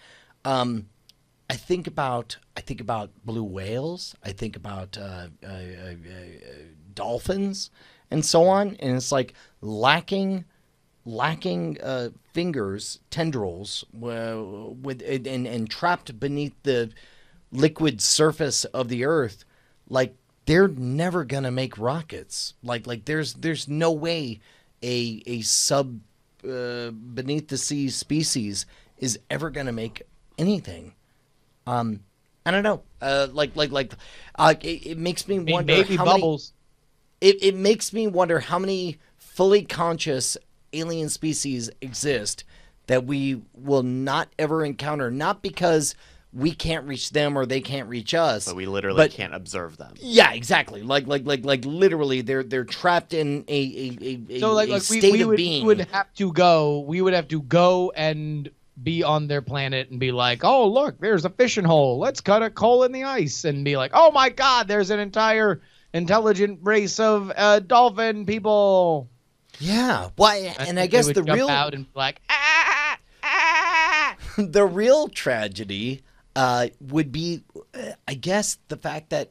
I think about blue whales. I think about dolphins and so on. And it's like lacking fingers, tendrils, with and trapped beneath the liquid surface of the earth. Like, they're never gonna make rockets. Like there's no way a sub beneath the sea species is ever gonna make anything. I don't know. It makes me wonder. Maybe how bubbles. It makes me wonder how many fully conscious alien species exist that we will not ever encounter, not because we can't reach them or they can't reach us, but we literally can't observe them. Yeah, exactly. Like literally, they're trapped in a So like state we of would, being. we would have to go and be on their planet and be like, oh look, there's a fishing hole. Let's cut a hole in the ice and be like, oh my God, there's an entire intelligent race of dolphin people. Yeah, why? And I guess they would the jump real out and be like, the real tragedy would be, I guess, the fact that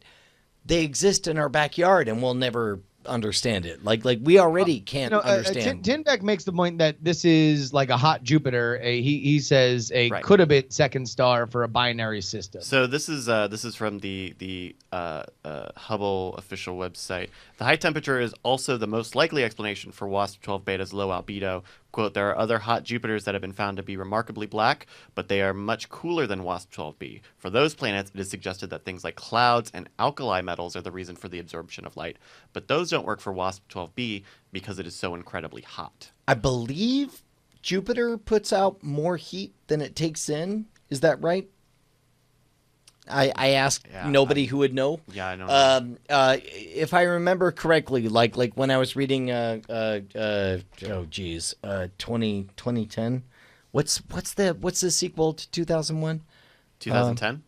they exist in our backyard and we'll never understand it. Like we already can't understand. Tinbeck makes the point that this is like a hot Jupiter. He says Right. could have been second star for a binary system. So this is from the Hubble official website. The high temperature is also the most likely explanation for WASP 12 Beta's low albedo. Quote, there are other hot Jupiters that have been found to be remarkably black, but they are much cooler than WASP 12b. For those planets, it is suggested that things like clouds and alkali metals are the reason for the absorption of light. But those don't work for WASP 12b because it is so incredibly hot. I believe Jupiter puts out more heat than it takes in. Is that right? I asked nobody who would know. Yeah, I don't know. If I remember correctly, like when I was reading 2010. What's the sequel to 2001? 2010?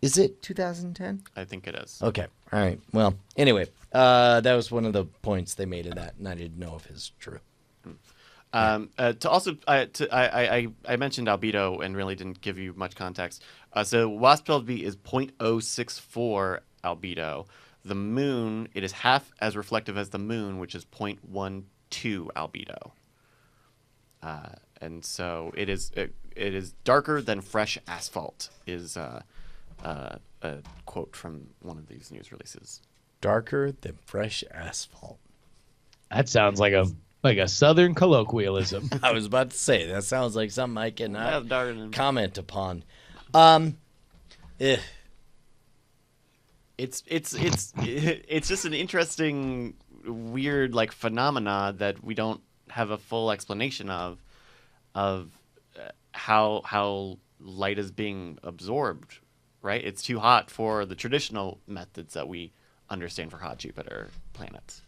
Is it 2010? I think it is. Okay. All right. Well, anyway, that was one of the points they made of that, and I didn't know if it's true. To also, I mentioned albedo and really didn't give you much context. So WASP-12b is 0.064 albedo. The moon, it is half as reflective as the moon, which is 0.12 albedo. And so it is darker than fresh asphalt. Is a quote from one of these news releases. Darker than fresh asphalt. That sounds like a Southern colloquialism. I was about to say that sounds like something I can That's darker than. comment upon. It's just an interesting, weird like phenomena that we don't have a full explanation of how light is being absorbed. Right, it's too hot for the traditional methods that we understand for hot Jupiter planets.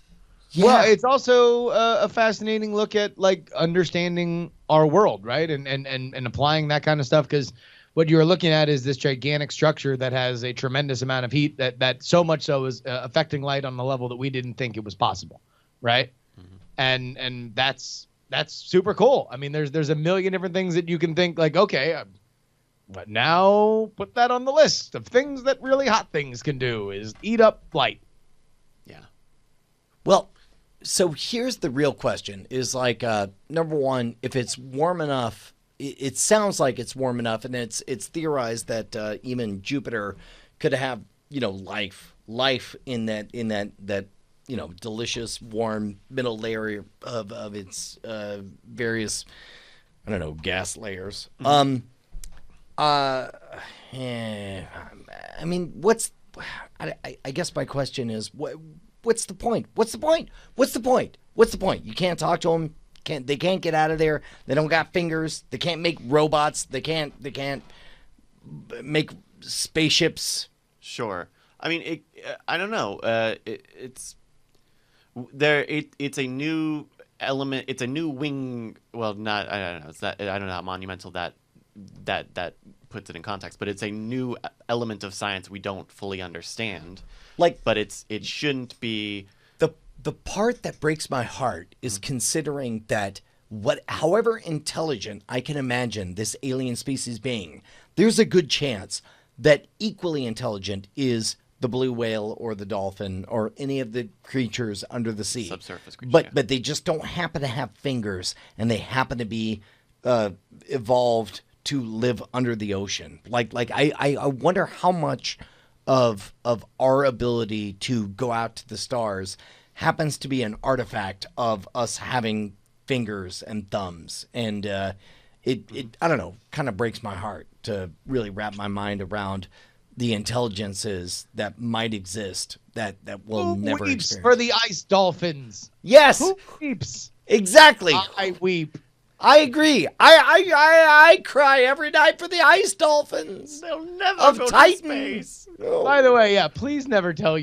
Yeah. Well, it's also a fascinating look at like understanding our world, right? And applying that kind of stuff, because what you're looking at is this gigantic structure that has a tremendous amount of heat that so much so is affecting light on the level that we didn't think it was possible, right? Mm-hmm. And that's super cool. I mean, there's a million different things that you can think like, okay, but now put that on the list of things that really hot things can do is eat up light. Yeah. Well, so here's the real question: is like number one, if it's warm enough, it sounds like it's warm enough, and it's theorized that even Jupiter could have life in that delicious warm middle layer of its various gas layers. Mm-hmm. I mean, I guess my question is, what's the point? What's the point? What's the point? What's the point? You can't talk to them. They can't get out of there. They don't got fingers. They can't make robots. They can't make spaceships. Sure. I mean, I don't know. It's there. It's a new element. It's a new wing. Well, not. I don't know. It's that. I don't know how monumental that puts it in context, but it's a new element of science we don't fully understand. But it shouldn't be. The part that breaks my heart is considering that however intelligent I can imagine this alien species being, there's a good chance that equally intelligent is the blue whale or the dolphin or any of the creatures under the sea. Subsurface creatures. But they just don't happen to have fingers, and they happen to be evolved to live under the ocean. I wonder how much of our ability to go out to the stars happens to be an artifact of us having fingers and thumbs. And it I don't know, kind of breaks my heart to really wrap my mind around the intelligences that might exist that we'll never weeps experience. for the ice dolphins? Yes, Who weeps? exactly. I weep. I agree. I cry every night for the ice dolphins. They'll never Of go Titan. to space. By the way, yeah, please never tell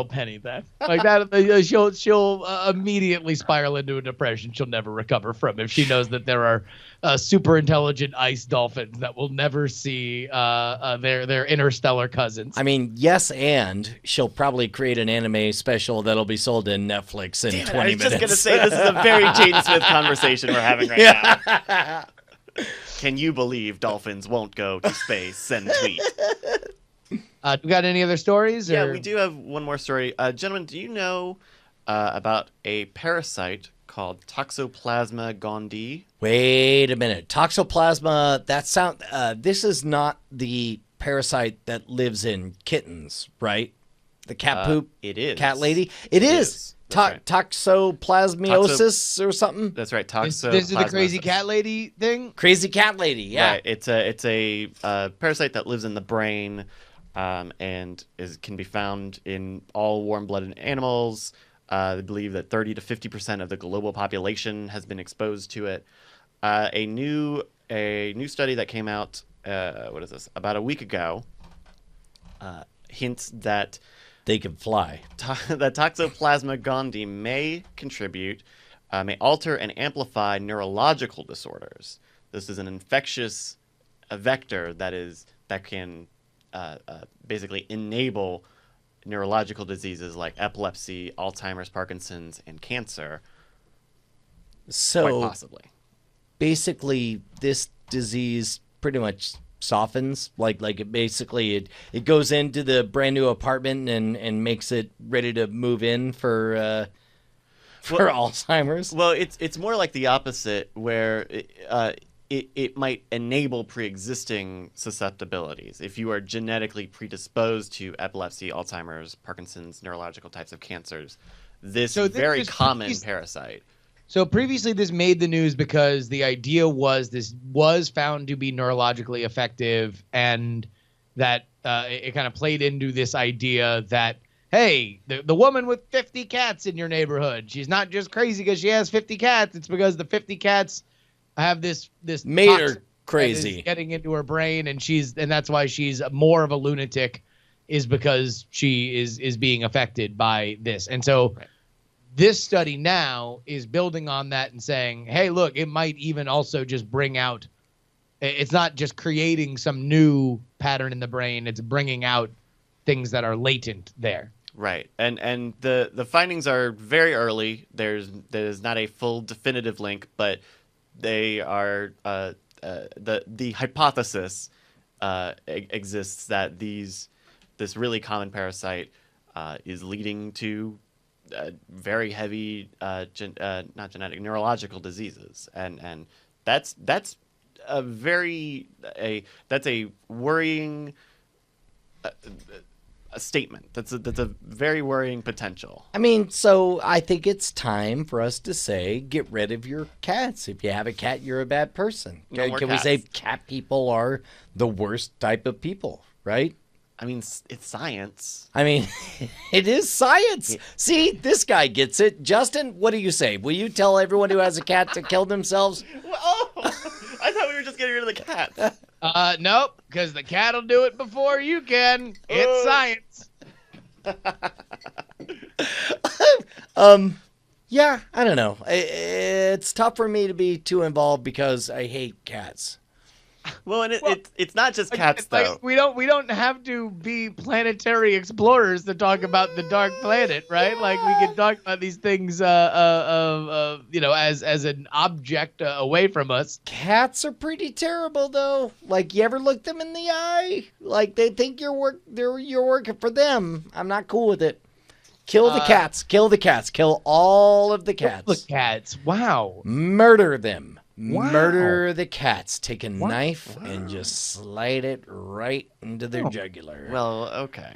Penny that. Like that, she'll immediately spiral into a depression she'll never recover from if she knows that there are super intelligent ice dolphins that will never see their interstellar cousins. I mean, yes, and she'll probably create an anime special that'll be sold in Netflix in 20 I was minutes. just gonna say this is a very Jaden Smith conversation we're having right now. Can you believe dolphins won't go to space? Send tweet. Do we got any other stories? Yeah, or? we do have one more story. Gentlemen, do you know about a parasite called Toxoplasma gondii? Wait a minute. Toxoplasma, this is not the parasite that lives in kittens, right? The cat poop? It is. Cat lady? It is. That's right. Toxoplasmosis or something? That's right. This is the crazy cat lady thing? Crazy cat lady, yeah. Right. It's a parasite that lives in the brain, and can be found in all warm-blooded animals. They believe that 30 to 50% of the global population has been exposed to it. A new study that came out, about a week ago, hints that They can fly. that Toxoplasma gondii may alter and amplify neurological disorders. This is an infectious vector that can basically enable neurological diseases like epilepsy, Alzheimer's, Parkinson's, and cancer. Quite So possibly. basically, this disease pretty much softens, like it goes into the brand new apartment and makes it ready to move in for Alzheimer's. Well, it's more like the opposite, where it might enable pre-existing susceptibilities. If you are genetically predisposed to epilepsy, Alzheimer's, Parkinson's, neurological types of cancers, this So this very is common previous- parasite. So previously, this made the news because the idea was this was found to be neurologically effective, and that it kind of played into this idea that, hey, the woman with 50 cats in your neighborhood, she's not just crazy because she has 50 cats. It's because the 50 cats have this Made her toxin that crazy. is getting into her brain, and that's why she's more of a lunatic, is because she is being affected by this. And so this study now is building on that and saying, hey, look, it might even also just bring out, it's not just creating some new pattern in the brain, it's bringing out things that are latent there. Right, and the findings are very early. There's not a full definitive link, but they are the hypothesis exists that this really common parasite is leading to very heavy not genetic, neurological diseases, and that's a worrying a statement. That's a very worrying potential. I mean, so I think it's time for us to say, get rid of your cats. If you have a cat, you're a bad person. No more Can we cats. say cat people are the worst type of people, right? I mean, it's science. I mean, it is science. See, this guy gets it. Justin, what do you say? Will you tell everyone who has a cat to kill themselves? Oh, I thought we were just getting rid of the cats. Nope, because the cat will do it before you can. It's science. Yeah, I don't know. It's tough for me to be too involved because I hate cats. Well, and it's not just cats Like, though. we don't have to be planetary explorers to talk about the dark planet, right? Like we can talk about these things, as an object away from us. Cats are pretty terrible, though. Like, you ever look them in the eye? Like, they think you're working for them. I'm not cool with it. Kill the cats. Kill the cats. Kill all of the cats. The cats. Wow. Murder them. Wow. Murder the cats. Take a knife and just slide it right into their jugular. Well, okay.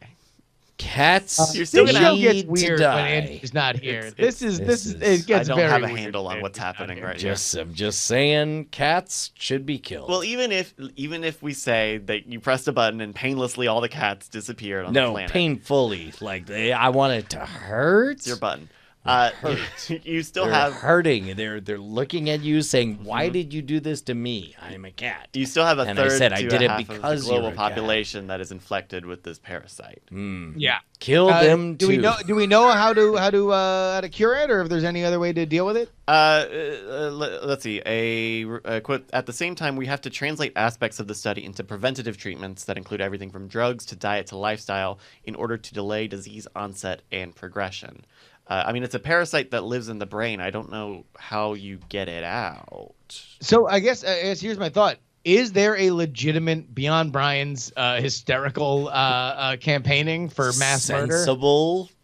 Cats You're still This gonna show have gets need weird to when die. Andrew's not here. It's- This this is is- it gets I don't very have a weird handle when on what's Andrew's not happening here. right here. I'm just saying, cats should be killed. Well, even if we say that you pressed a button and painlessly all the cats disappeared on the no, planet, painfully. Like, I want it to hurt. it's your button. You still They're have hurting. They're looking at you saying, "Why did you do this to me? I'm a cat." you still have a And I third said I to did a it half because of the you're global a cat. population that is infected with this parasite. Yeah. Kill them do too. we know how to cure it, or if there's any other way to deal with it? Let's see. A quote. At the same time, we have to translate aspects of the study into preventative treatments that include everything from drugs to diet to lifestyle in order to delay disease onset and progression. I mean, it's a parasite that lives in the brain. I don't know how you get it out. So I guess here's my thought. Is there a legitimate, beyond Brian's hysterical campaigning for mass murder?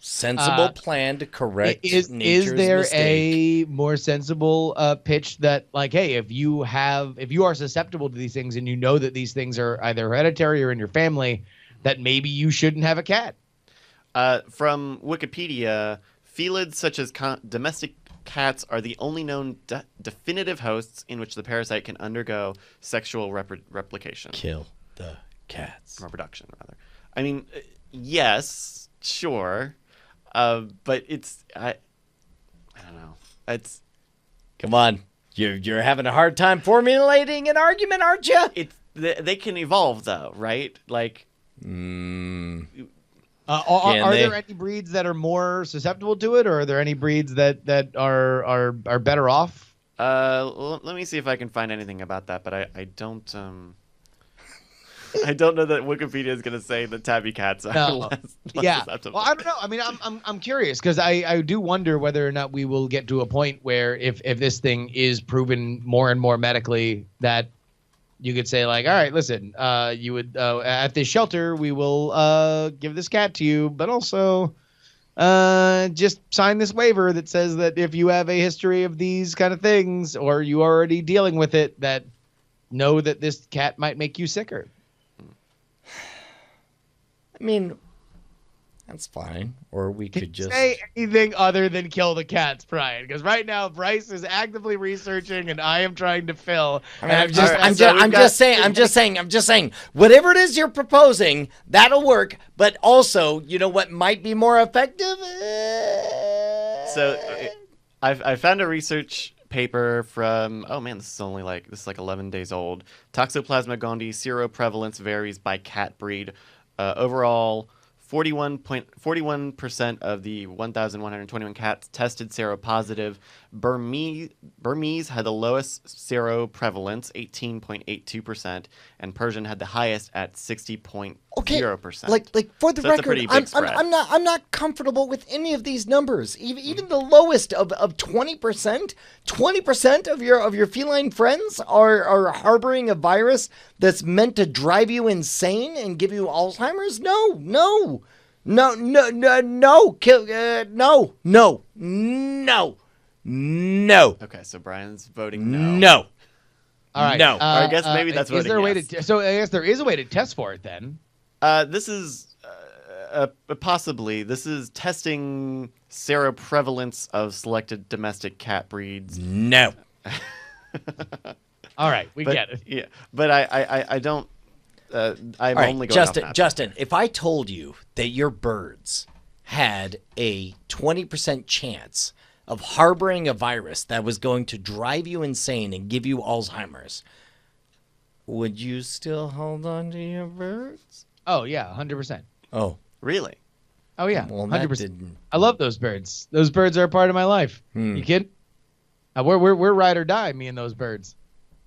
sensible plan to correct Is nature's there mistake. a more sensible pitch that, like, hey, if you are susceptible to these things and you know that these things are either hereditary or in your family, that maybe you shouldn't have a cat? From Wikipedia, felids such as domestic cats are the only known definitive hosts in which the parasite can undergo sexual replication. Kill the cats? Reproduction, rather. I mean, yes, sure, but I don't know. It's Come on, you're having a hard time formulating an argument, aren't you? they can evolve though, right? Like, Are they? there any breeds that are more susceptible to it, or are there any breeds that are better off? let me see if I can find anything about that, but I don't. I don't know that Wikipedia is going to say that tabby cats are No. less Yeah. susceptible. Well, I don't know. I mean, I'm curious because I do wonder whether or not we will get to a point where if this thing is proven more and more medically that you could say like, all right, listen, you would at this shelter we will give this cat to you, but also just sign this waiver that says that if you have a history of these kind of things or you are already dealing with it, that know that this cat might make you sicker. I mean, that's fine. Or we could just say anything other than kill the cats, Brian. Because right now Bryce is actively researching, and I am trying to fill. I mean, I'm just saying, whatever it is you're proposing, that'll work. But also, you know what might be more effective? So I found a research paper from, oh man, this is like 11 days old. Toxoplasma gondii seroprevalence varies by cat breed. Overall, 41% of the 1,121 cats tested seropositive. Burmese had the lowest seroprevalence, 18.82%, and Persian had the highest at 60.0%. Like for the So that's a record, pretty big spread. I'm not comfortable with any of these numbers. Even the lowest of 20%. 20% of your feline friends are harboring a virus that's meant to drive you insane and give you Alzheimer's. No. No. Okay, so Brian's voting no. No. All right. No. Or I guess maybe that's is there a way voting to? So I guess there is a way to test for it then. This is possibly testing seroprevalence of selected domestic cat breeds. No. All right, we But, get it. Yeah, but I don't. I'm All right, only going off that. Justin, if I told you that your birds had a 20% chance of harboring a virus that was going to drive you insane and give you Alzheimer's, would you still hold on to your birds? Oh yeah, 100%. Oh, Really? Oh yeah, well, that 100%. didn't. I love those birds. Those birds are a part of my life. You kidding? We're ride or die, me and those birds.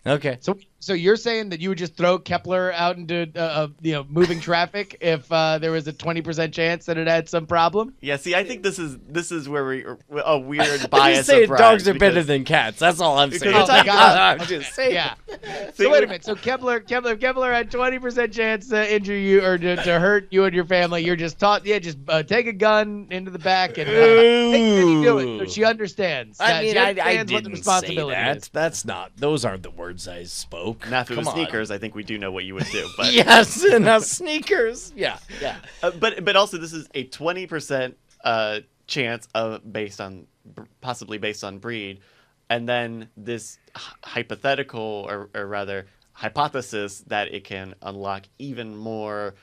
Okay. So you're saying that you would just throw Kepler out into moving traffic if there was a 20% chance that it had some problem? Yeah. See, I think this is where a weird I'm bias. just saying of dogs are Brian's better because- than cats. That's all I'm saying. Because Oh my God. I'm just saying. Yeah. See, So wait a minute. So Kepler had 20% chance to injure you or to hurt you and your family. You're just taught, just take a gun into the back and you do it. So she understands. I mean, She I understands what the didn't say responsibility that. is. That's not. Those aren't the words I spoke. Now, if it was Come on. sneakers, I think we do know what you would do. But Yes, now sneakers. Yeah. but also this is a 20% chance of possibly based on breed, and then this hypothetical or rather hypothesis that it can unlock even more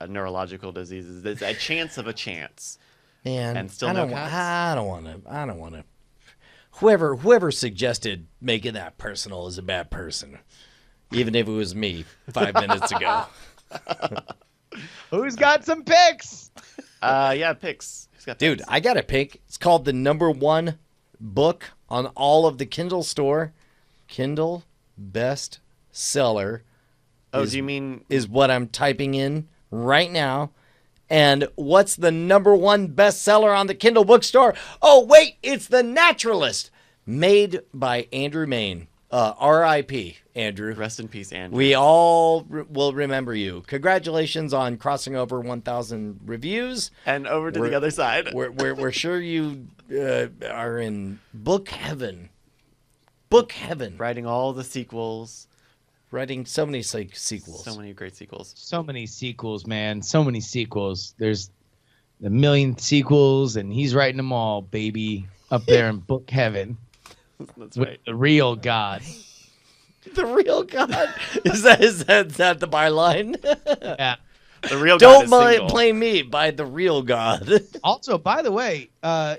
neurological diseases. There's a chance of a chance. Man, And still I no don't, cats? I don't want to. Whoever suggested making that personal is a bad person, even if it was me 5 minutes ago. Who's got some picks? Yeah, picks. Who's got Dude, picks? I got a pick. It's called the #1 book on all of the Kindle store. Kindle best seller. Oh, do you mean Is what I'm typing in right now. And what's the #1 bestseller on the Kindle bookstore? Oh, wait, it's The Naturalist, made by Andrew Main. R.I.P., Andrew. rest in peace, Andrew? We all will remember you. Congratulations on crossing over 1,000 reviews. And over to We're- the other side. We're sure you are in book heaven. Book heaven. Writing all the sequels. Writing so many sequels. So many great sequels. So many sequels, man. So many sequels. There's a million sequels, and he's writing them all, baby, up there in book heaven That's with right. the real God. The real God. Is that the byline? Yeah. The real God Don't is single. blame me by the real God. Also, by the way, I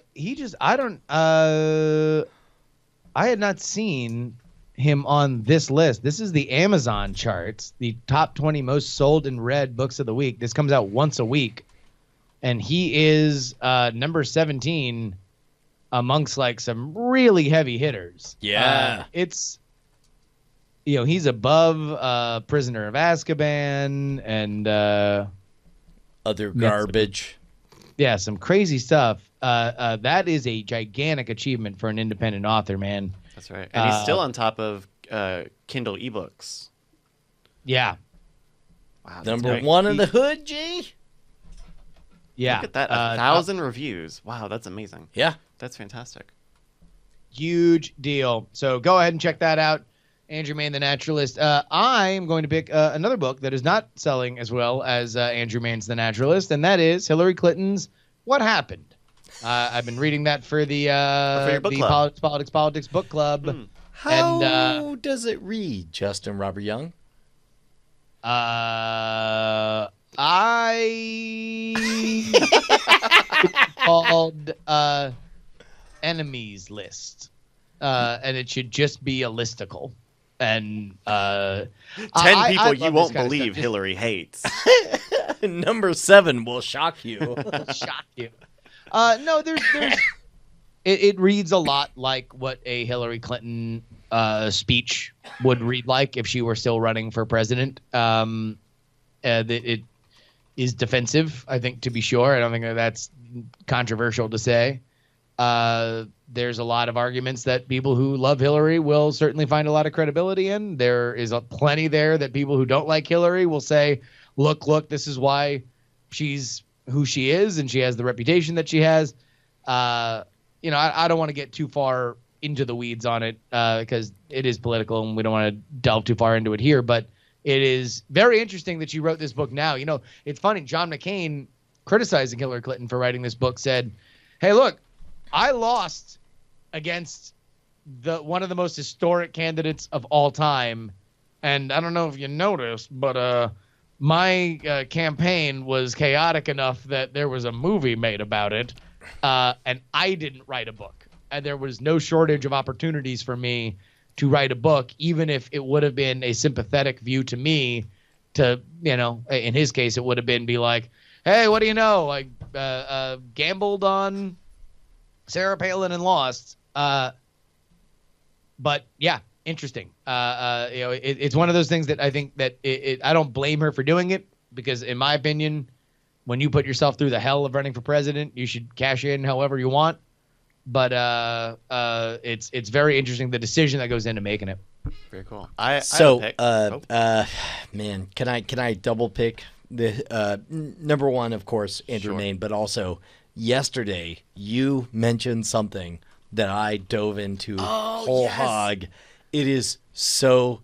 had not seen him on this list. This is the Amazon charts, the top 20 most sold and read books of the week. This comes out once a week, and he is number 17 amongst like some really heavy hitters. Yeah. he's above Prisoner of Azkaban and Other garbage. yeah, some crazy stuff. That is a gigantic achievement for an independent author, man. That's right. And he's still on top of Kindle ebooks. Yeah, Wow. that's Number great. one in the hood, G. yeah. Look at that. 1,000 reviews. Wow, that's amazing. Yeah. That's fantastic. Huge deal. So go ahead and check that out. Andrew Mann, The Naturalist. I am going to pick another book that is not selling as well as Andrew Mann's The Naturalist, and that is Hillary Clinton's What Happened. I've been reading that for the your book club. Politics book club. How does it read, Justin Robert Young? I it's called Enemies List, and it should just be a listicle. And 10 I people love you this won't kind of believe stuff. Hillary hates. Number 7 will shock you. Just shock you. No, there's it reads a lot like what a Hillary Clinton speech would read like if she were still running for president. It is defensive, I think, to be sure. I don't think that's controversial to say. There's a lot of arguments that people who love Hillary will certainly find a lot of credibility in. There is plenty there that people who don't like Hillary will say, look, this is why she's who she is and she has the reputation that she has. I don't want to get too far into the weeds on it because it is political and we don't want to delve too far into it here. But it is very interesting that you wrote this book now. It's funny. John McCain, criticizing Hillary Clinton for writing this book, said, hey, look, I lost against one of the most historic candidates of all time. And I don't know if you noticed, but my campaign was chaotic enough that there was a movie made about it. And I didn't write a book. And there was no shortage of opportunities for me to write a book, even if it would have been a sympathetic view to me to, in his case, it would have been be like, hey, what do you know? I gambled on Sarah Palin and lost. But yeah, interesting. It's one of those things that I think that I don't blame her for doing it because in my opinion, when you put yourself through the hell of running for president, you should cash in however you want. But it's very interesting the decision that goes into making it. Very cool. Man, can I double pick the number one, of course, Andrew Sure. Main, but also yesterday you mentioned something that I dove into whole yes. hog. It is so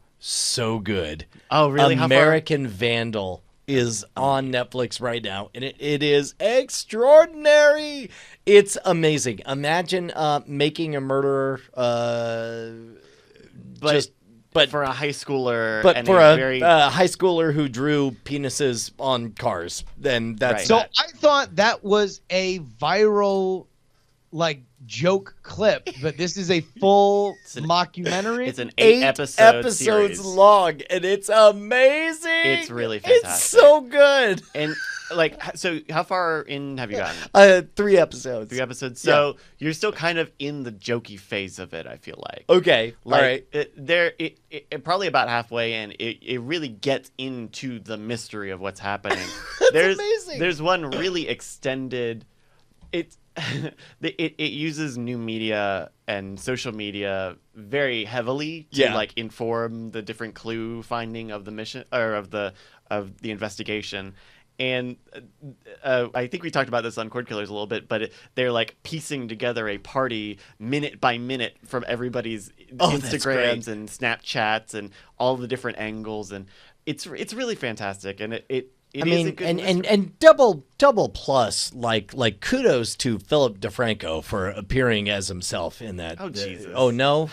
good. Oh, really? How far? American Vandal is on Netflix right now, and it is extraordinary. It's amazing. Imagine making a murderer, but for a high schooler, but and for a a very high schooler who drew penises on cars. Then that's Right. So that. I thought that was a viral, joke clip, but this is a full mockumentary. it's an 8 8-episode episodes series. long, and it's amazing. It's really It's fantastic. so good. And so how far in have you gotten? 3 episodes. 3 episodes. So you're still kind of in the jokey phase of it, I feel like. Okay. All right. It probably about halfway in, it really gets into the mystery of what's happening. amazing. There's one really extended. It uses new media and social media very heavily to inform the different clue finding of the mission or of the investigation. And I think we talked about this on Cord Killers a little bit, but they're piecing together a party minute by minute from everybody's Instagrams and Snapchats and all the different angles, and it's really fantastic. And it I mean, and double plus, kudos to Philip DeFranco for appearing as himself in that. Oh, Jesus. Oh, no.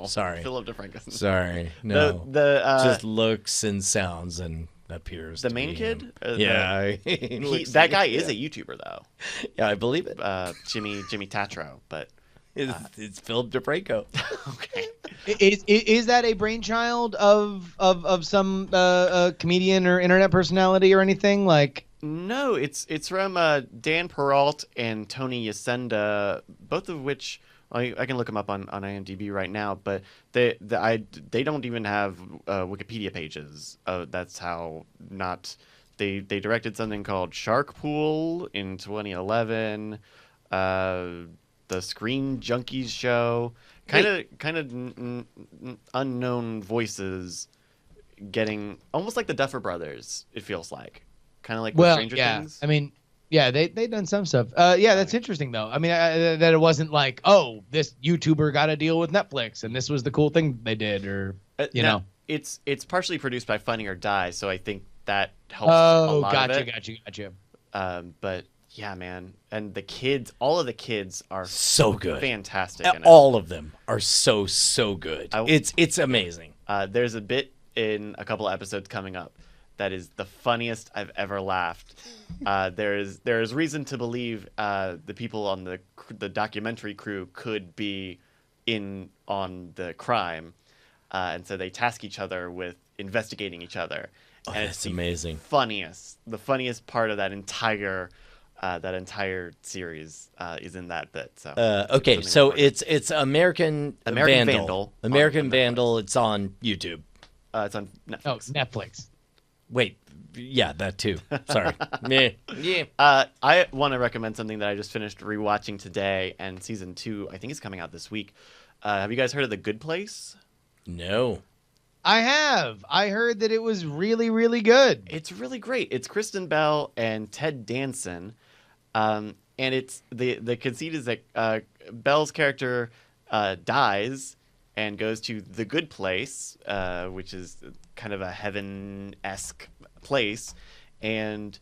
Sorry. Philip DeFranco. Sorry. No. Just looks and sounds and appears. The to main be kid? him. The- Yeah. that guy is a YouTuber though. Yeah, I believe it. Jimmy Tatro, but It's Philip DeFranco. okay. Is that a brainchild of some comedian or internet personality or anything like? No, it's from Dan Peralt and Tony Yacenda, both of which I can look them up on IMDb right now, but they don't even have Wikipedia pages. That's how not they directed something called Shark Pool in 2011, the Screen Junkies show, kind of unknown voices getting almost like the Duffer Brothers. It feels like kind of like with Well, Stranger yeah. Things. I mean, yeah, they done some stuff. Yeah, that's interesting though. I mean, that it wasn't like, oh, this YouTuber got a deal with Netflix and this was the cool thing they did, or you Now, know. it's partially produced by Funny or Die, so I think that helps a Oh, lot of gotcha, it. gotcha. But yeah, man, and the kids, all of the kids are So good. fantastic. In it. All of them are so good. I- It's amazing. There's a bit in a couple of episodes coming up that is the funniest I've ever laughed. There's reason to believe the people on the documentary crew could be in on the crime, and so they task each other with investigating each other. Oh, And that's it's the amazing. the funniest part of that entire series is in that bit. So Okay, something so important. it's American Vandal American on Vandal. It's on YouTube. It's on Oh, Netflix. Netflix. Wait, yeah, that too. Sorry. Yeah. I want to recommend something that I just finished rewatching today, and season 2 I think is coming out this week. Have you guys heard of The Good Place? No. I have. I heard that it was really, really good. It's really great. It's Kristen Bell and Ted Danson, and it's the conceit is that Bell's character dies and goes to the good place, which is kind of a heaven-esque place, and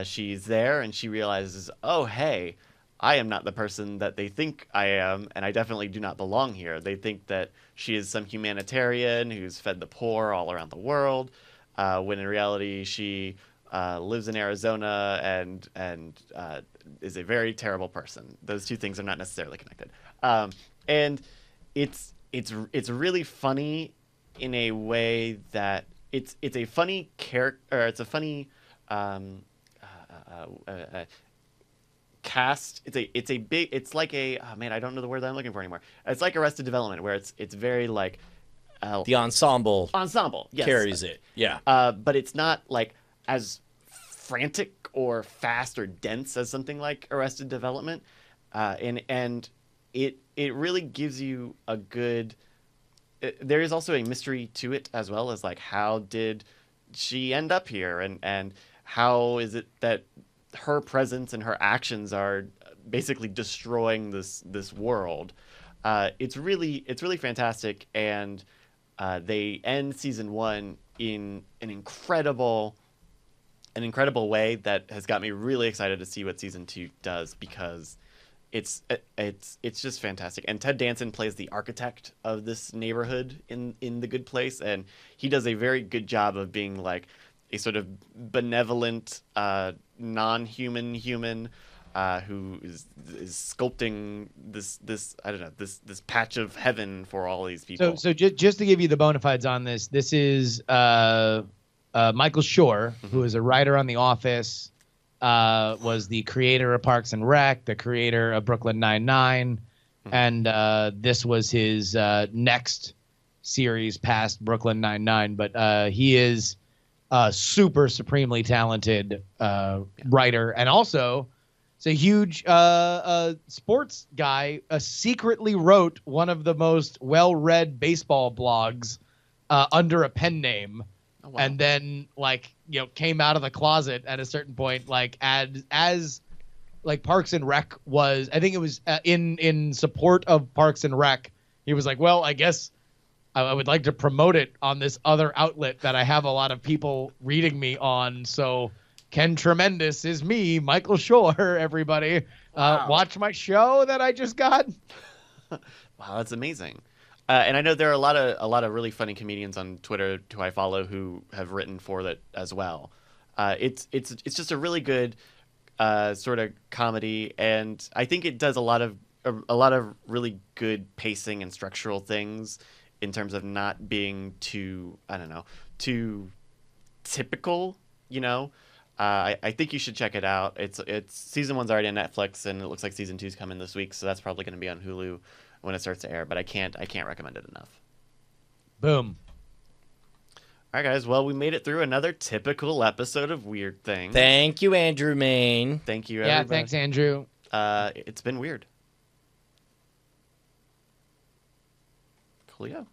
she's there and she realizes, oh hey, I am not the person that they think I am, and I definitely do not belong here. They think that she is some humanitarian who's fed the poor all around the world, when in reality she lives in Arizona and is a very terrible person. Those two things are not necessarily connected, and it's really funny in a way that it's a funny character, or it's a funny cast. It's like a, oh man, I don't know the word that I'm looking for anymore. It's like Arrested Development, where it's very like The ensemble yes. carries it. Yeah. But it's not like as frantic or fast or dense as something like Arrested Development, and it really gives you a good. There is also a mystery to it as well, as like, how did she end up here, and how is it that her presence and her actions are basically destroying this world. It's really fantastic, and they end season 1 in an incredible way that has got me really excited to see what season 2 does, because it's just fantastic. And Ted Danson plays the architect of this neighborhood in The Good Place, and he does a very good job of being like a sort of benevolent, non-human human who is sculpting this I don't know, this patch of heaven for all these people. So just to give you the bona fides on this is Michael Schur, who is a writer on The Office, was the creator of Parks and Rec, the creator of Brooklyn Nine-Nine, and this was his next series past Brooklyn Nine-Nine. But he is a super supremely talented writer, and also is a huge sports guy. Secretly wrote one of the most well-read baseball blogs under a pen name. Oh, wow. And then, like, you know, came out of the closet at a certain point, like as like Parks and Rec was. I think it was in support of Parks and Rec. He was like, well, I guess I would like to promote it on this other outlet that I have a lot of people reading me on. So Ken Tremendous is me, Michael Schur. Everybody, watch my show that I just got. Wow, that's amazing. And I know there are a lot of really funny comedians on Twitter who I follow who have written for that as well. It's just a really good sort of comedy, and I think it does a lot of really good pacing and structural things in terms of not being too, I don't know, too typical, you know. I think you should check it out. It's season 1's already on Netflix, and it looks like season 2's coming this week, so that's probably going to be on Hulu when it starts to air. But I can't recommend it enough. Boom. All right, guys. Well, we made it through another typical episode of Weird Things. Thank you, Andrew Main. Thank you, Yeah, everybody. thanks, Andrew. It's been weird. Coolio.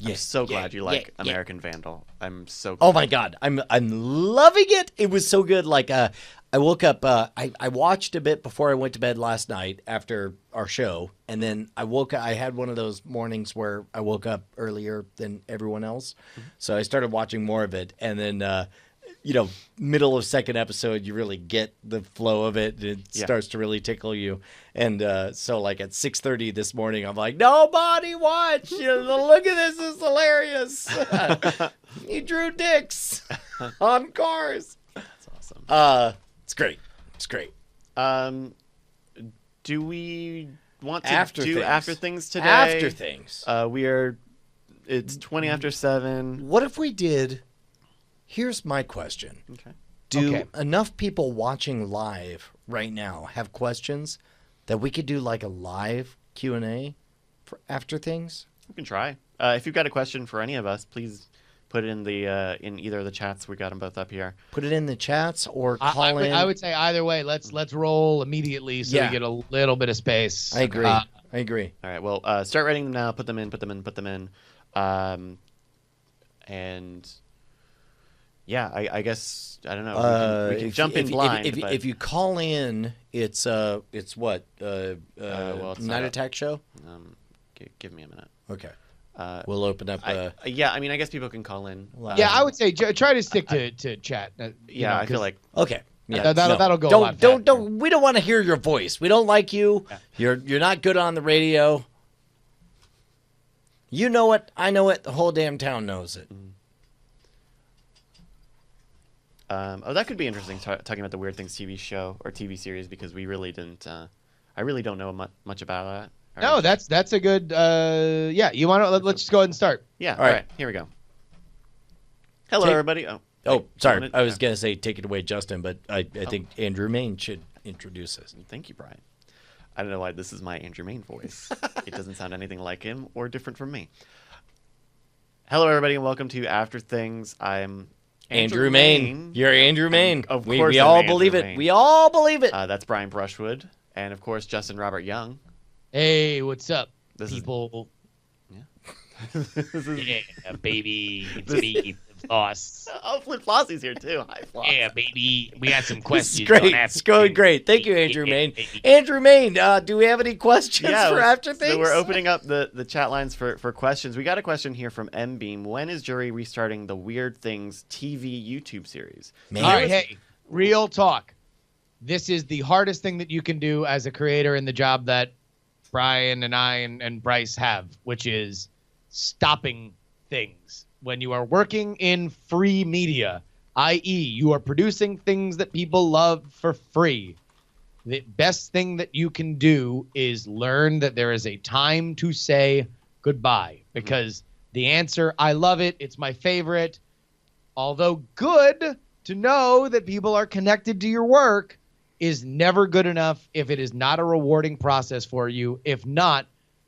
I'm so glad you like American Vandal. I'm so glad. Oh my God, I'm loving it. It was so good. Like I woke up. I watched a bit before I went to bed last night after our show, and then I woke up. I had one of those mornings where I woke up earlier than everyone else, so I started watching more of it, and then. Middle of second episode, you really get the flow of it. It starts to really tickle you. And so like at 6:30 this morning, I'm like, nobody watch. Look at this. It's hilarious. He drew dicks on cars. That's awesome. It's great. It's great. Do we want to After do things. after things today? After things. It's 20 after 7. What if we did... Here's my question. Okay. Do enough people watching live right now have questions that we could do like a live Q&A for after things? We can try. If you've got a question for any of us, please put it in the in either of the chats. We got them both up here. Put it in the chats or call in. I would say either way. Let's roll immediately so we get a little bit of space. I agree. I agree. All right. Well, start writing them now. Put them in. And yeah, I guess I don't know. We can jump in blind. If you call in, it's what well, it's Night Attack Show. Give me a minute. Okay. We'll open up. Yeah, I mean, I guess people can call in. Yeah, I would say try to stick to chat. I feel like okay. Yeah, that'll go. A lot faster. Don't. We don't want to hear your voice. We don't like you. Yeah. You're not good on the radio. You know it. I know it. The whole damn town knows it. That could be interesting, talking about the Weird Things TV show or TV series, because we really didn't. I really don't know much about that. No, that's a good. Yeah, you want to? Let's just go ahead and start. Yeah. All right. Here we go. Hello, everybody. Sorry. I was gonna say take it away, Justin, but I think Andrew Main should introduce us. Thank you, Brian. I don't know why this is my Andrew Main voice. It doesn't sound anything like him or different from me. Hello, everybody, and welcome to After Things. I'm Andrew Main. You're Andrew Main. Of course, we all believe it. We all believe it. That's Brian Brushwood, and of course, Justin Robert Young. Hey, what's up, This people? This is, Yeah, baby, it's me, Floss. oh, Flip Flossie's here too. Hi, Floss. Yeah, baby, we got some This questions. is great. on It's going great. Thank you, Andrew Main. Andrew Main, do we have any questions for After Things? So we're opening up the chat lines for questions. We got a question here from M Beam. When is Jury restarting the Weird Things TV YouTube series? Man. All right, hey, real talk. This is the hardest thing that you can do as a creator in the job that Brian and I and Bryce have, which is stopping things. When you are working in free media, i.e., you are producing things that people love for free, the best thing that you can do is learn that there is a time to say goodbye, because the answer, I love it, it's my favorite, although good to know that people are connected to your work, is never good enough if it is not a rewarding process for you. If not,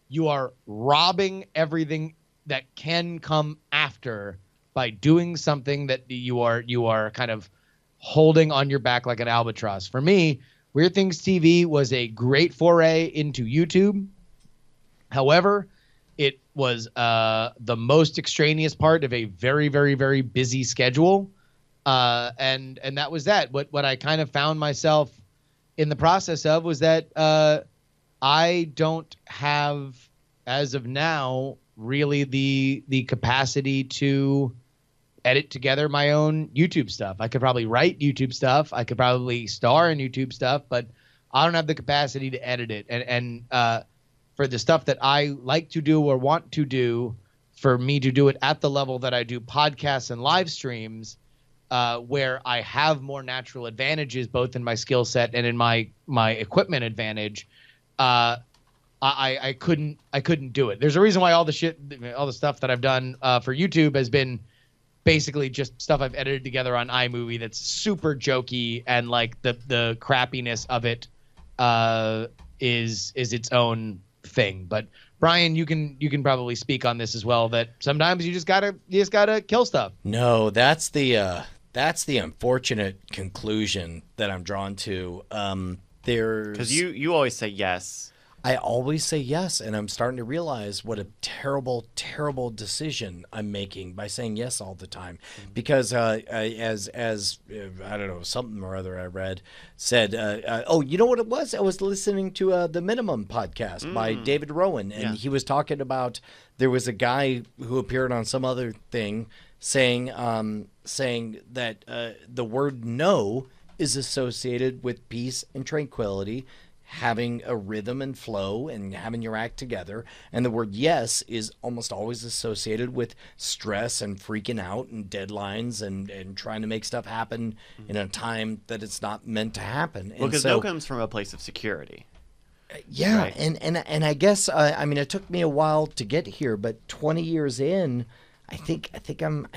you are robbing everything that can come after by doing something that you are kind of holding on your back like an albatross. For me, Weird Things TV was a great foray into YouTube. However, it was the most extraneous part of a very, very, very busy schedule. And that was that. What I kind of found myself in the process of was that I don't have, as of now, really the capacity to edit together my own YouTube stuff. I could probably write YouTube stuff. I could probably star in YouTube stuff, but I don't have the capacity to edit it. And for the stuff that I like to do or want to do, for me to do it at the level that I do podcasts and live streams, where I have more natural advantages, both in my skill set and in my equipment advantage, I couldn't do it. There's a reason why all the stuff that I've done for YouTube has been basically just stuff I've edited together on iMovie that's super jokey, and like the crappiness of it is its own thing. But Brian, you can probably speak on this as well, that sometimes you just gotta kill stuff. No, that's the unfortunate conclusion that I'm drawn to. There's Because you always say yes. I always say yes, and I'm starting to realize what a terrible, terrible decision I'm making by saying yes all the time. Because as I don't know, something or other I read said, oh, you know what it was? I was listening to the Minimum podcast by David Rowan, and he was talking about, there was a guy who appeared on some other thing saying that the word no is associated with peace and tranquility, having a rhythm and flow and having your act together. And the word yes is almost always associated with stress and freaking out and deadlines and trying to make stuff happen in a time that it's not meant to happen. Well, because no comes from a place of security. Yeah, Right. and I guess I mean, it took me a while to get here, but 20 years in, I think I'm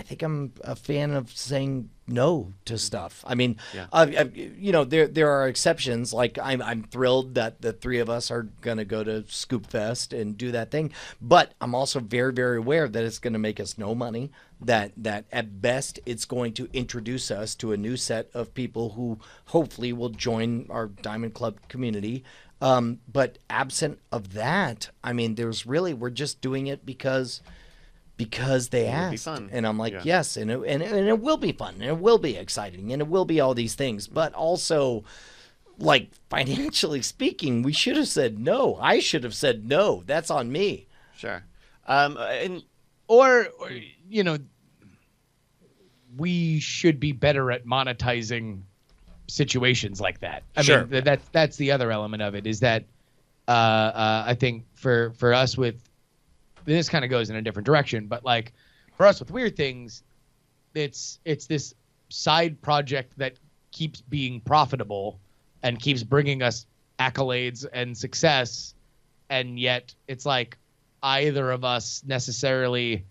a fan of saying no to stuff. I mean, you know, there are exceptions. Like I'm thrilled that the three of us are gonna go to Scoop Fest and do that thing, but I'm also very, very aware that it's gonna make us no money. That at best it's going to introduce us to a new set of people who hopefully will join our Diamond Club community. But absent of that, I mean, we're just doing it because they It would be asked, fun. and I'm like, Yeah. yes, and it will be fun, and it will be exciting, and it will be all these things, but also, like, financially speaking, we should have said no. I should have said no. That's on me. Sure. And Or you know, we should be better at monetizing situations like that. I Sure. mean, that's the other element of it, is that I think for us with, this kind of goes in a different direction, but like for us with Weird Things, it's this side project that keeps being profitable and keeps bringing us accolades and success, and yet it's like either of us necessarily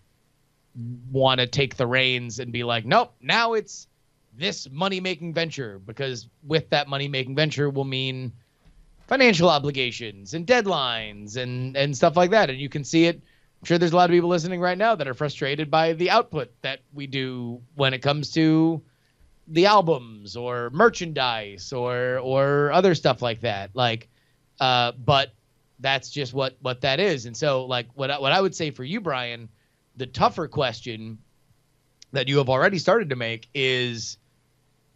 want to take the reins and be like, nope, now it's this money-making venture, because with that money-making venture will mean financial obligations and deadlines and stuff like that. And you can see it. I'm sure there's a lot of people listening right now that are frustrated by the output that we do when it comes to the albums or merchandise or other stuff like that. Like, but that's just what that is. And so, like, what I would say for you, Brian, the tougher question that you have already started to make is,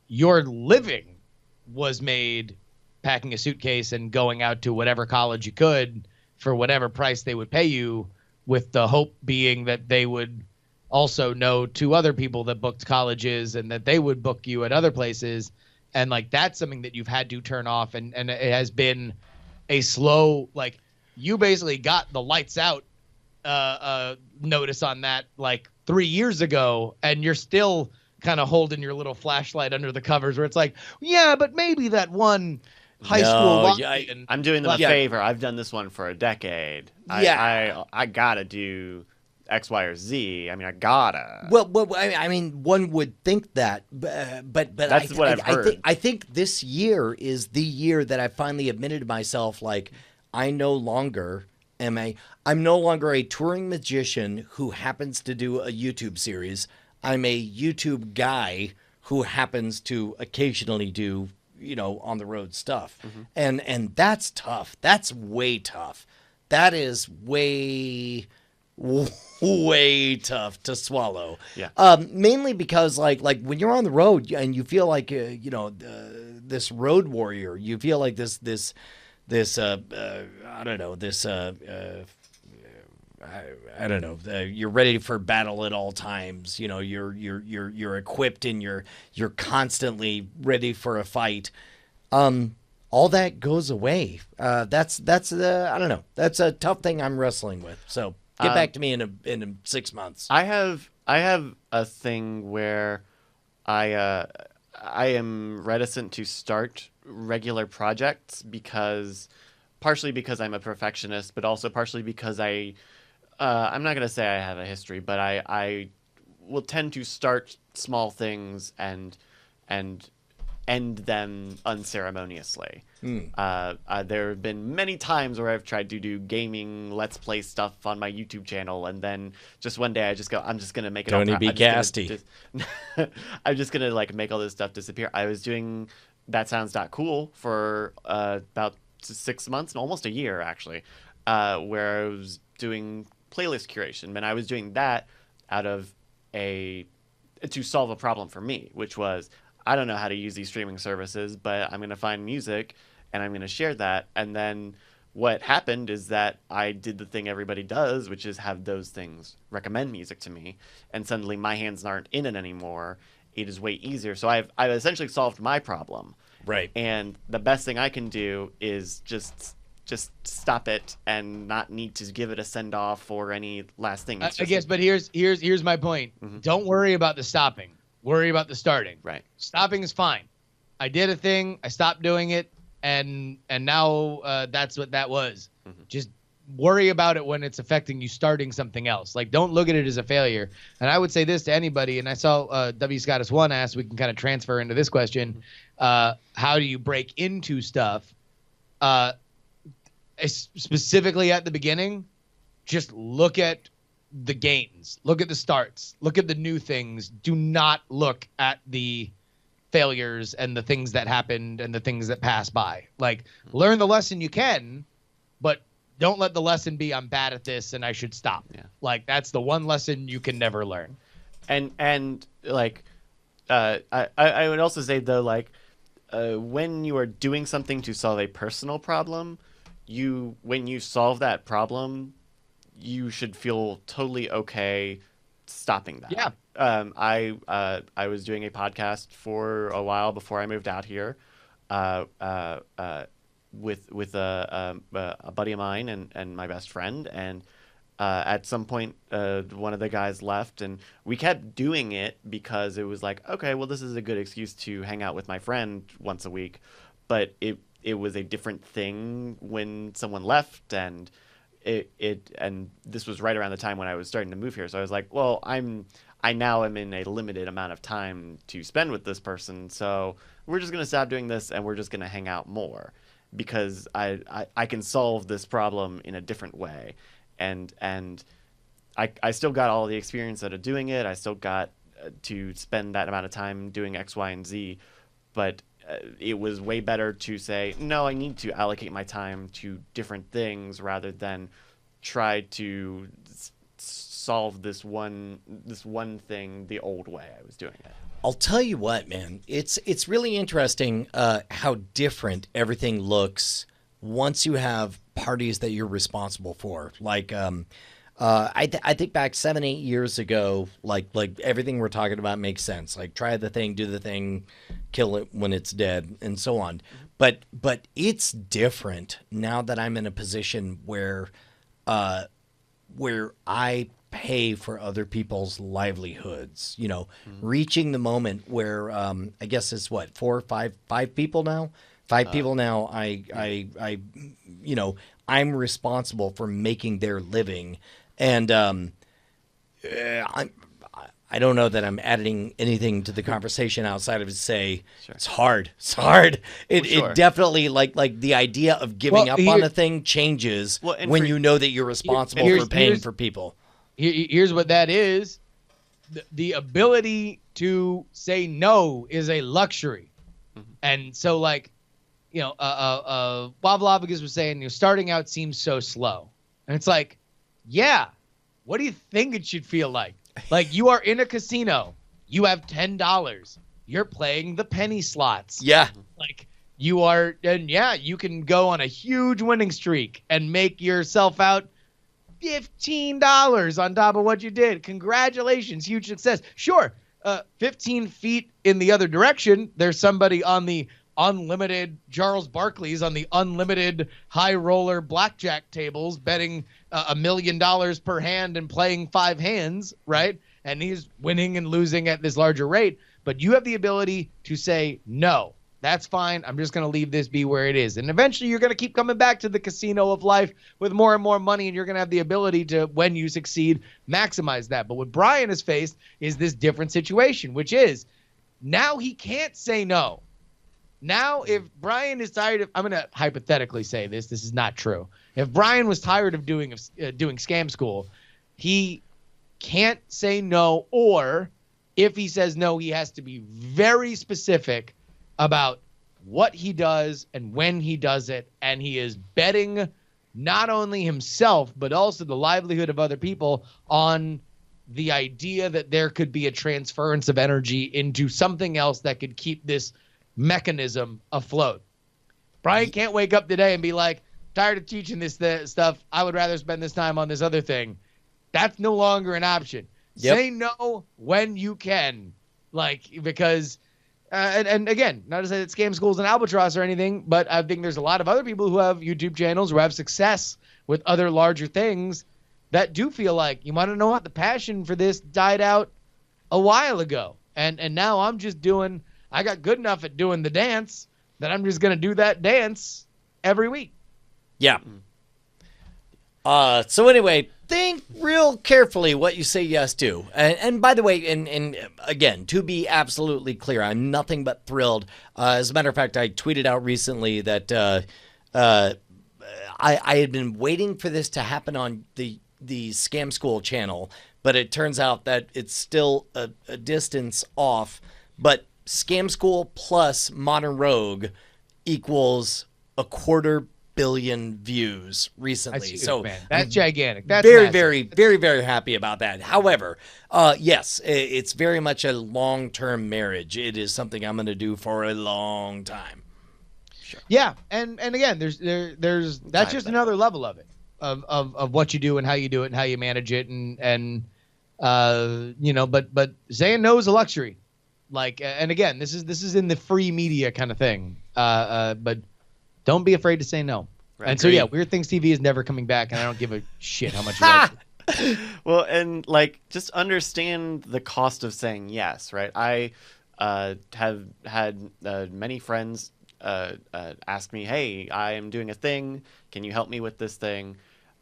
your living was made packing a suitcase and going out to whatever college you could for whatever price they would pay you, with the hope being that they would also know two other people that booked colleges and that they would book you at other places. And like, that's something that you've had to turn off. And it has been a slow, like, you basically got the lights out notice on that like 3 years ago, and you're still kind of holding your little flashlight under the covers where it's like, yeah, but maybe that one high school walk-in. I'm doing them a Yeah. favor. I've done this one for a decade. Yeah. I gotta do X, Y, or Z. I mean, I gotta. Well, I mean, one would think that, but That's what I've heard. I think this year is the year that I finally admitted to myself, like, I'm no longer a touring magician who happens to do a YouTube series. I'm a YouTube guy who happens to occasionally do, you know, on the road stuff. And that's tough. That's way tough. That is way tough to swallow. Yeah. Mainly because like when you're on the road and you feel like you know, this road warrior, you feel like this I don't know, I don't know. You're ready for battle at all times. You know, you're equipped and you're constantly ready for a fight. All that goes away. That's I don't know. That's a tough thing I'm wrestling with. So get back to me in 6 months. I have a thing where I am reticent to start regular projects partially because I'm a perfectionist, but also partially because I'm not going to say I have a history, but I will tend to start small things and end them unceremoniously. There have been many times where I've tried to do gaming Let's Play stuff on my YouTube channel, and then just one day I just go, I'm just gonna make it. Tony B. I'm just Gasty. I'm just gonna like make all this stuff disappear. I was doing That Sounds Not Cool for about 6 months, almost a year actually, where I was doing playlist curation, and I was doing that out of to solve a problem for me, which was, I don't know how to use these streaming services, but I'm going to find music and I'm going to share that. And then what happened is that I did the thing everybody does, which is have those things recommend music to me. And suddenly my hands aren't in it anymore. It is way easier. So I've essentially solved my problem. Right. And the best thing I can do is just stop it and not need to give it a send off or any last thing. I guess, but here's my point. Don't worry about the stopping. Worry about the starting. Right. Stopping is fine. I did a thing. I stopped doing it, and now that's what that was. Just worry about it when it's affecting you starting something else. Like, don't look at it as a failure. And I would say this to anybody, and I saw W. Scottus 1 ask, we can kind of transfer into this question. How do you break into stuff? Specifically at the beginning, just look at the gains, look at the starts, look at the new things. Do not look at the failures and the things that happened and the things that pass by. Like, learn the lesson you can, but don't let the lesson be, I'm bad at this and I should stop. Yeah. Like, that's the one lesson you can never learn. And like, I would also say though, like, when you are doing something to solve a personal problem, when you solve that problem, you should feel totally okay stopping that. Yeah. I was doing a podcast for a while before I moved out here, with a buddy of mine and my best friend, and at some point one of the guys left, and we kept doing it because it was like, okay, well, this is a good excuse to hang out with my friend once a week, but it was a different thing when someone left, and and this was right around the time when I was starting to move here. So I was like, well, I now am in a limited amount of time to spend with this person, so we're just going to stop doing this and we're just going to hang out more, because I can solve this problem in a different way. And I still got all the experience out of doing it. I still got to spend that amount of time doing X, Y, and Z, but it was way better to say, no, I need to allocate my time to different things rather than try to solve this one thing the old way I was doing it. I'll tell you what, man. It's really interesting how different everything looks once you have parties that you're responsible for. Like, I think back 7-8 years ago, like everything we're talking about makes sense. Like, try the thing, do the thing, kill it when it's dead, and so on. But it's different now that I'm in a position where I pay for other people's livelihoods. You know, reaching the moment where I guess it's what, five people now. Five people now. I you know, I'm responsible for making their living. And I don't know that I'm adding anything to the conversation outside of to say it's hard. It's hard. It definitely, like the idea of giving up on a thing changes when you know that you're responsible for paying for people. Here's what that is. The ability to say no is a luxury. And so, like, you know, Wavlovigus was saying, you know, starting out seems so slow. And it's like, yeah, what do you think it should feel like? Like, you are in a casino. You have $10. You're playing the penny slots. Yeah. Like, you are, and yeah, you can go on a huge winning streak and make yourself out $15 on top of what you did. Congratulations. Huge success. Sure. 15 feet in the other direction, there's somebody on the unlimited Charles Barkley's on the unlimited high roller blackjack tables betting $1 million per hand and playing 5 hands, right? And he's winning and losing at this larger rate. But you have the ability to say no. That's fine. I'm just going to leave this be where it is. And eventually you're going to keep coming back to the casino of life with more and more money, and you're going to have the ability to, when you succeed, maximize that. But what Brian has faced is this different situation, which is now he can't say no. Now, if Brian is tired of, I'm going to hypothetically say this is not true. If Brian was tired of doing Scam School, he can't say no, or if he says no, he has to be very specific about what he does and when he does it, and he is betting not only himself, but also the livelihood of other people on the idea that there could be a transference of energy into something else that could keep this mechanism afloat. Brian can't wake up today and be like, tired of teaching this stuff. I would rather spend this time on this other thing. That's no longer an option. Yep. Say no when you can, because, and again, not to say that Scam School's an albatross or anything, but I think there's a lot of other people who have YouTube channels who have success with other larger things that do feel like, you want to know what, the passion for this died out a while ago. And now I'm just I got good enough at doing the dance that I'm just going to do that dance every week. Yeah. So anyway, think real carefully what you say yes to. And by the way, and again, to be absolutely clear, I'm nothing but thrilled. As a matter of fact, I tweeted out recently that I had been waiting for this to happen on the Scam School channel, but it turns out that it's still a distance off. But Scam School plus Modern Rogue equals 250 million views recently. Huge, So man. That's gigantic. That's very, massive. very, very, very happy about that. However, yes, it's very much a long-term marriage. It is something I'm going to do for a long time. Yeah, and again, there's that's just another level of it, of what you do and how you do it and how you manage it, and but saying no is a luxury. And again, this is in the free media kind of thing. But don't be afraid to say no. Right. And so yeah, Weird Things TV is never coming back, and I don't give a shit how much you like it. Well, and just understand the cost of saying yes, right? I have had many friends ask me, "Hey, I am doing a thing. Can you help me with this thing?"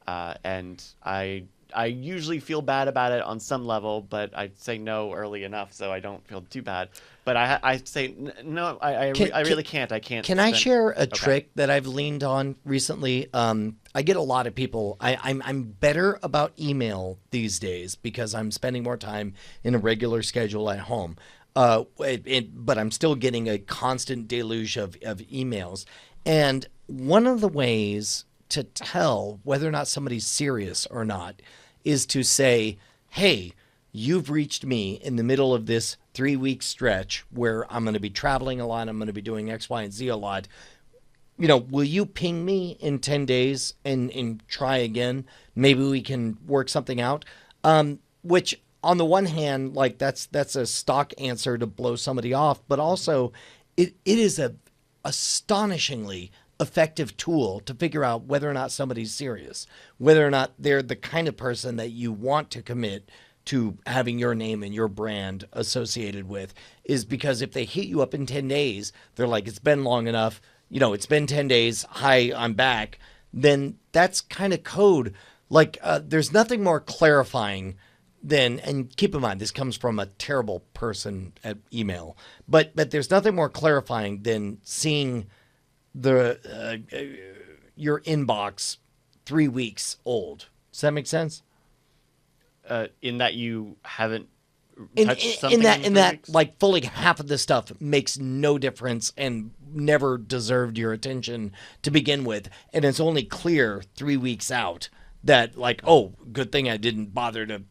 And I usually feel bad about it on some level, but I say no early enough so I don't feel too bad. But I say no. I really can't. I can't. Can I share a trick that I've leaned on recently? I get a lot of people. I'm better about email these days because I'm spending more time in a regular schedule at home. But I'm still getting a constant deluge of emails. And one of the ways to tell whether or not somebody's serious or not is to say, hey, you've reached me in the middle of this 3-week stretch where I'm going to be traveling a lot. I'm going to be doing X, Y, and Z a lot. Will you ping me in 10 days and try again? Maybe we can work something out. Which on the one hand, that's a stock answer to blow somebody off, but also it is a astonishingly effective tool to figure out whether or not somebody's serious, whether or not they're the kind of person that you want to commit to having your name and your brand associated with, is because if they hit you up in 10 days, they're like, it's been long enough, it's been 10 days, hi, I'm back, then that's kind of code. There's nothing more clarifying than, and keep in mind, this comes from a terrible person at email, but there's nothing more clarifying than seeing your inbox 3 weeks old. Does that make sense? In that you haven't touched something in that fully half of the stuff makes no difference and never deserved your attention to begin with, and it's only clear 3 weeks out that oh, good thing I didn't bother to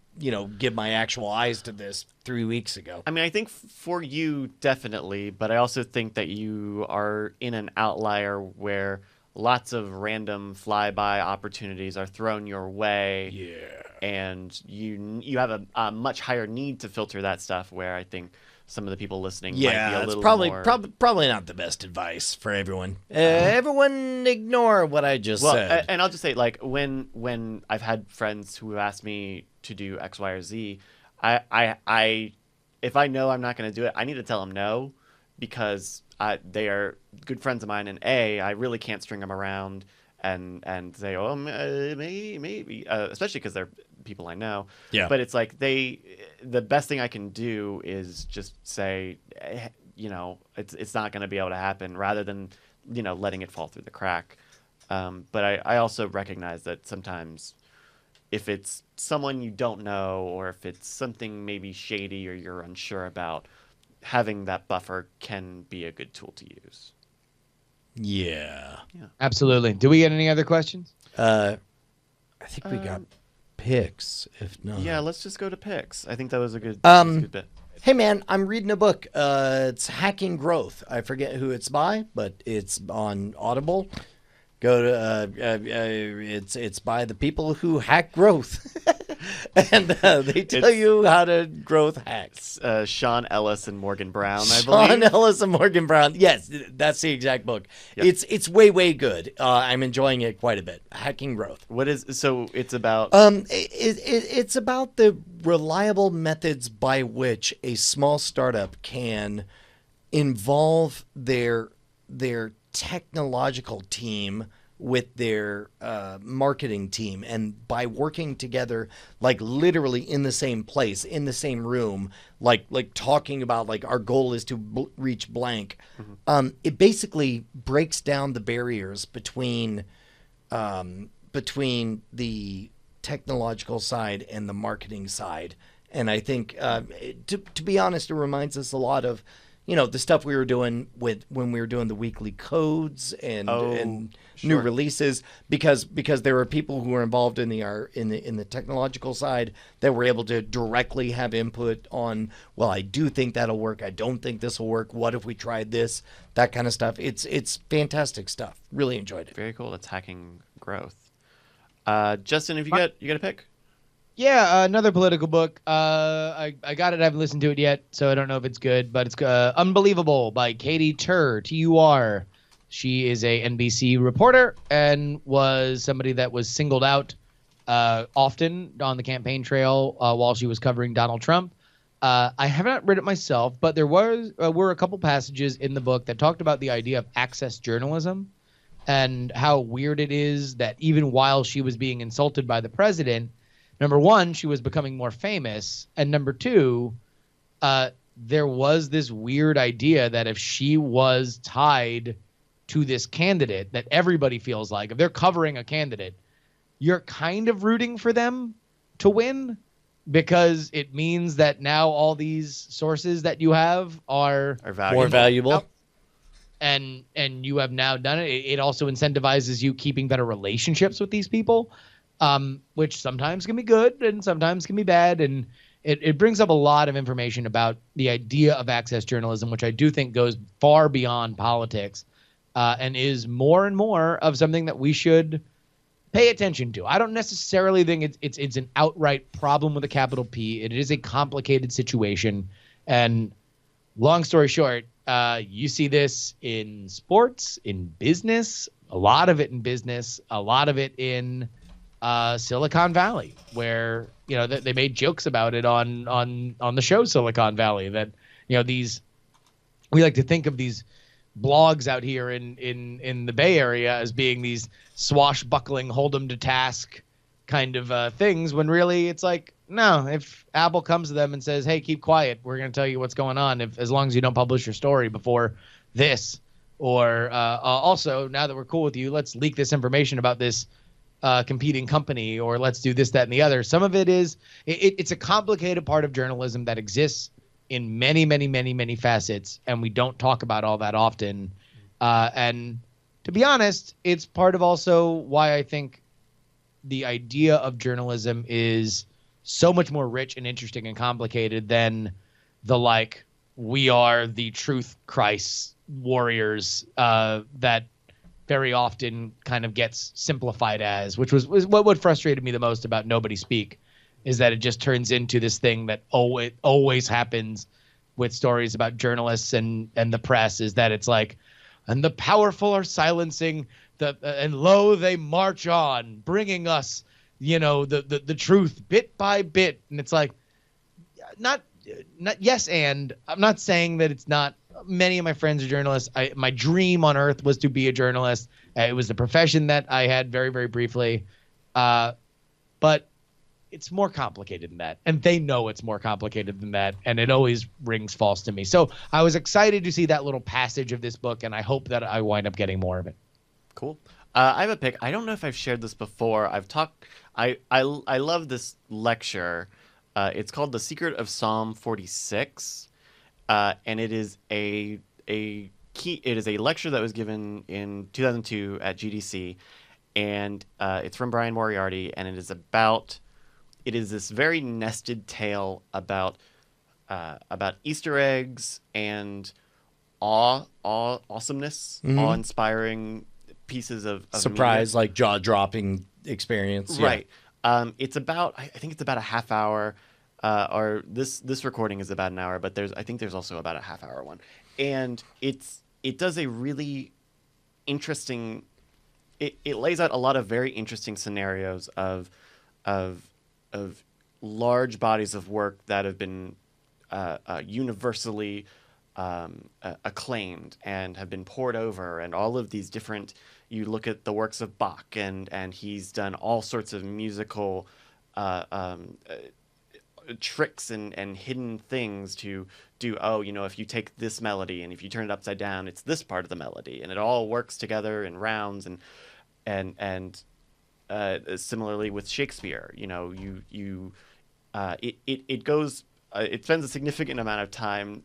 give my actual eyes to this 3 weeks ago. I mean, I think for you, definitely, but I also think that you are in an outlier where lots of random flyby opportunities are thrown your way. Yeah. And you have a much higher need to filter that stuff, where I think some of the people listening might be a little more... probably not the best advice for everyone. Everyone ignore what I just said. And I'll just say, when I've had friends who have asked me to do X, Y, or Z, I if I know I'm not going to do it, I need to tell them no, because they are good friends of mine, and I really can't string them around and say, oh, maybe, especially because they're people I know. Yeah. But it's like the best thing I can do is just say, it's not going to be able to happen, rather than, letting it fall through the crack. But I also recognize that sometimes if it's someone you don't know, or if it's something maybe shady or you're unsure about, having that buffer can be a good tool to use. Yeah. Absolutely. Do we get any other questions? I think we got picks, if not. Yeah, let's just go to picks. I think that was a good bit. Hey man, I'm reading a book. It's Hacking Growth. I forget who it's by, but it's on Audible. Go to it's by the people who hack growth, and they tell you how to growth hacks. Sean Ellis and Morgan Brown, I Sean believe. Ellis and Morgan Brown. Yes, that's the exact book. Yep. It's way good. I'm enjoying it quite a bit. Hacking Growth. It's about It's about the reliable methods by which a small startup can involve their technological team with their marketing team, and by working together, like literally in the same place, in the same room, like talking about like our goal is to reach blank. It basically breaks down the barriers between the technological side and the marketing side. And I think, to be honest, it reminds us a lot of, the stuff we were doing when we were doing the weekly codes and new releases, because there were people who were involved in the technological side that were able to directly have input on, well, I do think that'll work. I don't think this will work. What if we tried this? That kind of stuff. It's fantastic stuff. Really enjoyed it. very cool. That's Hacking Growth. Justin, have you got a pick? Yeah, another political book. I got it. I haven't listened to it yet, so I don't know if it's good. But it's Unbelievable by Katie Tur, Tur. She is a NBC reporter and was somebody that was singled out often on the campaign trail while she was covering Donald Trump. I have not read it myself, but there were a couple passages in the book that talked about the idea of access journalism and how weird it is that even while she was being insulted by the president, number one, she was becoming more famous. And number two, there was this weird idea that if she was tied to this candidate that everybody feels like, if they're covering a candidate, you're kind of rooting for them to win, because it means that now all these sources that you have are more valuable. And you have now done it. It also incentivizes you keeping better relationships with these people. Which sometimes can be good and sometimes can be bad. And it brings up a lot of information about the idea of access journalism, which I do think goes far beyond politics and is more and more of something that we should pay attention to. I don't necessarily think it's an outright problem with a capital P. It is a complicated situation. And long story short, you see this in sports, in business, a lot of it in business, a lot of it in Silicon Valley, where they made jokes about it on the show Silicon Valley, that we like to think of these blogs out here in the Bay Area as being these swashbuckling, hold them to task kind of things, when really it's like, no, if Apple comes to them and says, hey, keep quiet, we're going to tell you what's going on, as long as you don't publish your story before this, or also, now that we're cool with you, let's leak this information about this competing company, or let's do this, that, and the other. Some of it is it's a complicated part of journalism that exists in many, many, many, many facets, and we don't talk about all that often. And to be honest, it's part of also why I think the idea of journalism is so much more rich and interesting and complicated than the we are the truth Christ warriors that very often kind of gets simplified as, which was what frustrated me the most about Nobody Speak, is that it just turns into this thing that always happens with stories about journalists and the press, is that it's like, and the powerful are silencing and lo, they march on, bringing us, the truth bit by bit. And it's like, not yes, and I'm not saying that it's not many of my friends are journalists. My dream on earth was to be a journalist. It was the profession that I had very, very briefly. But it's more complicated than that. And they know it's more complicated than that. And it always rings false to me. So I was excited to see that little passage of this book, and I hope that I wind up getting more of it. Cool. I have a pick. I don't know if I've shared this before. I love this lecture. It's called The Secret of Psalm 46. And it is a lecture that was given in 2002 at GDC. And it's from Brian Moriarty, and it is this very nested tale about Easter eggs and awesomeness, awe-inspiring pieces of Surprise, media. like jaw-dropping experience. Yeah. Right. It's about, I think it's about a half hour, or this recording is about an hour, but I think there's also about a half hour one, and it does a really interesting. It lays out a lot of very interesting scenarios of large bodies of work that have been universally acclaimed and have been poured over, and all of these different. You look at the works of Bach, and he's done all sorts of musical tricks and hidden things to do. Oh, if you take this melody and if you turn it upside down, it's this part of the melody, and it all works together in rounds. And similarly with Shakespeare, it goes. It spends a significant amount of time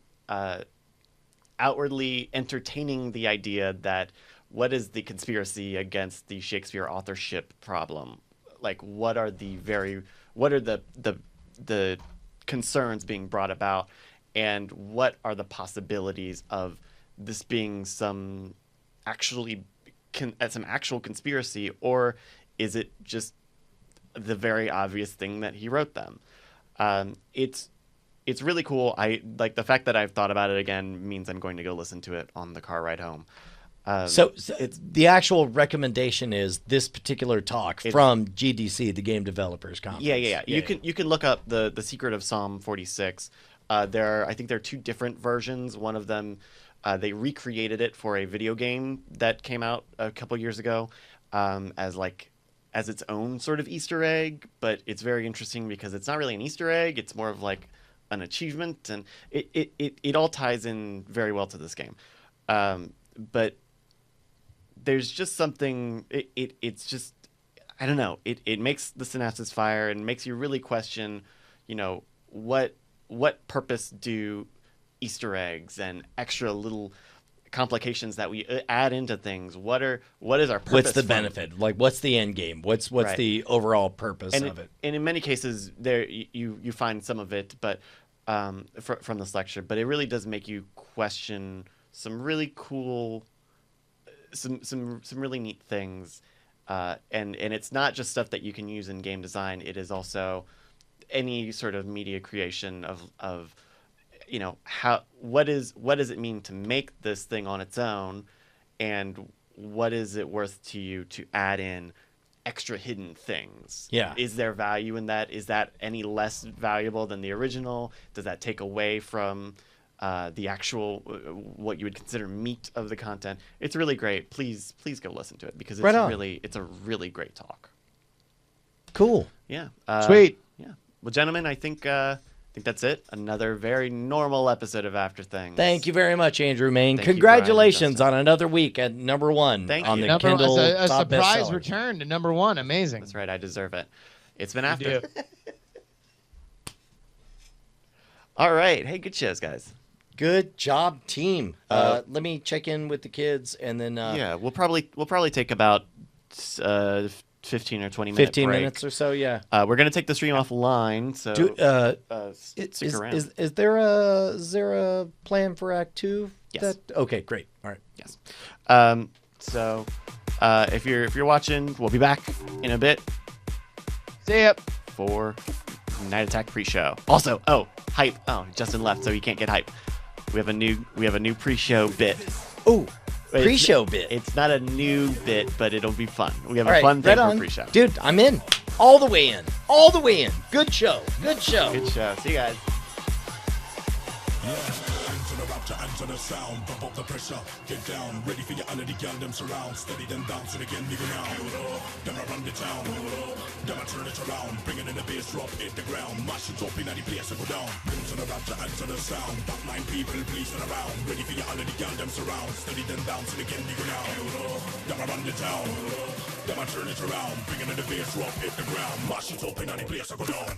outwardly entertaining the idea that what is the conspiracy against the Shakespeare authorship problem? Like, what are the concerns being brought about, and what are the possibilities of this being some actual conspiracy, or is it just the very obvious thing that he wrote them? It's really cool. I like the fact that I've thought about it again means I'm going to go listen to it on the car ride home. So it's the actual recommendation is this particular talk from GDC, the Game Developers Conference. Yeah. You can look up the Secret of Psalm 46. I think there are two different versions. One of them, they recreated it for a video game that came out a couple years ago, as its own sort of Easter egg. But it's very interesting because it's not really an Easter egg. It's more of like an achievement, and it all ties in very well to this game. But there's just something. It's just, I don't know. It makes the synapses fire and makes you really question, what purpose do Easter eggs and extra little complications that we add into things? What is our purpose? What's the benefit? Like, what's the end game? What's Right. the overall purpose of it? And in many cases, there you find some of it, but from this lecture. But it really does make you question some really cool. Some really neat things, and it's not just stuff that you can use in game design. It is also any sort of media creation of what does it mean to make this thing on its own, and what is it worth to you to add in extra hidden things? Yeah. Is there value in that? Is that any less valuable than the original? Does that take away from the actual what you would consider meat of the content? It's really great. Please go listen to it because it's it's a really great talk. Cool. Yeah. Sweet. Yeah. Well, gentlemen, I think that's it. Another very normal episode of After Things. Thank you very much, Andrew Main. Thank you, Congratulations Brian and on another week at number one Thank on you. the Kindle a top surprise bestseller. return to number one. Amazing. That's right. I deserve it. It's been You After. do. All right. Hey, good shows, guys. Good job, team. Let me check in with the kids, and then Yeah, we'll probably take about 15 or 20 minutes. 15 minutes or so. Yeah. We're gonna take the stream offline, so stick around. Is there a plan for Act 2? Yes. Okay, great. All right. Yes. So if you're watching, we'll be back in a bit See ya. for Night Attack pre-show. Also, hype. Oh, Justin left, so he can't get hype. We have a new pre-show bit. Oh, Wait, pre-show bit. It's not a new bit, but it'll be fun. We have All a right, fun thing right for on. pre-show. Dude, I'm in. All the way in. All the way in. Good show. Good show. Good show. See you guys. Yeah, to the sound, bump up the pressure, get down, ready for your under the gun, them surround, steady them down, so again, leave it now. Them I run the town, them I turn it around, bring it in the bass drop, hit the ground, mash it up in the place and go down. Boom to the rapture and to the sound, top line people, please turn around, ready for your under the gun, them surround, steady them down, so again, leave it now. Them I run the town, them I turn it around, bring it in the bass drop, hit the ground, mash it up in the place and go down.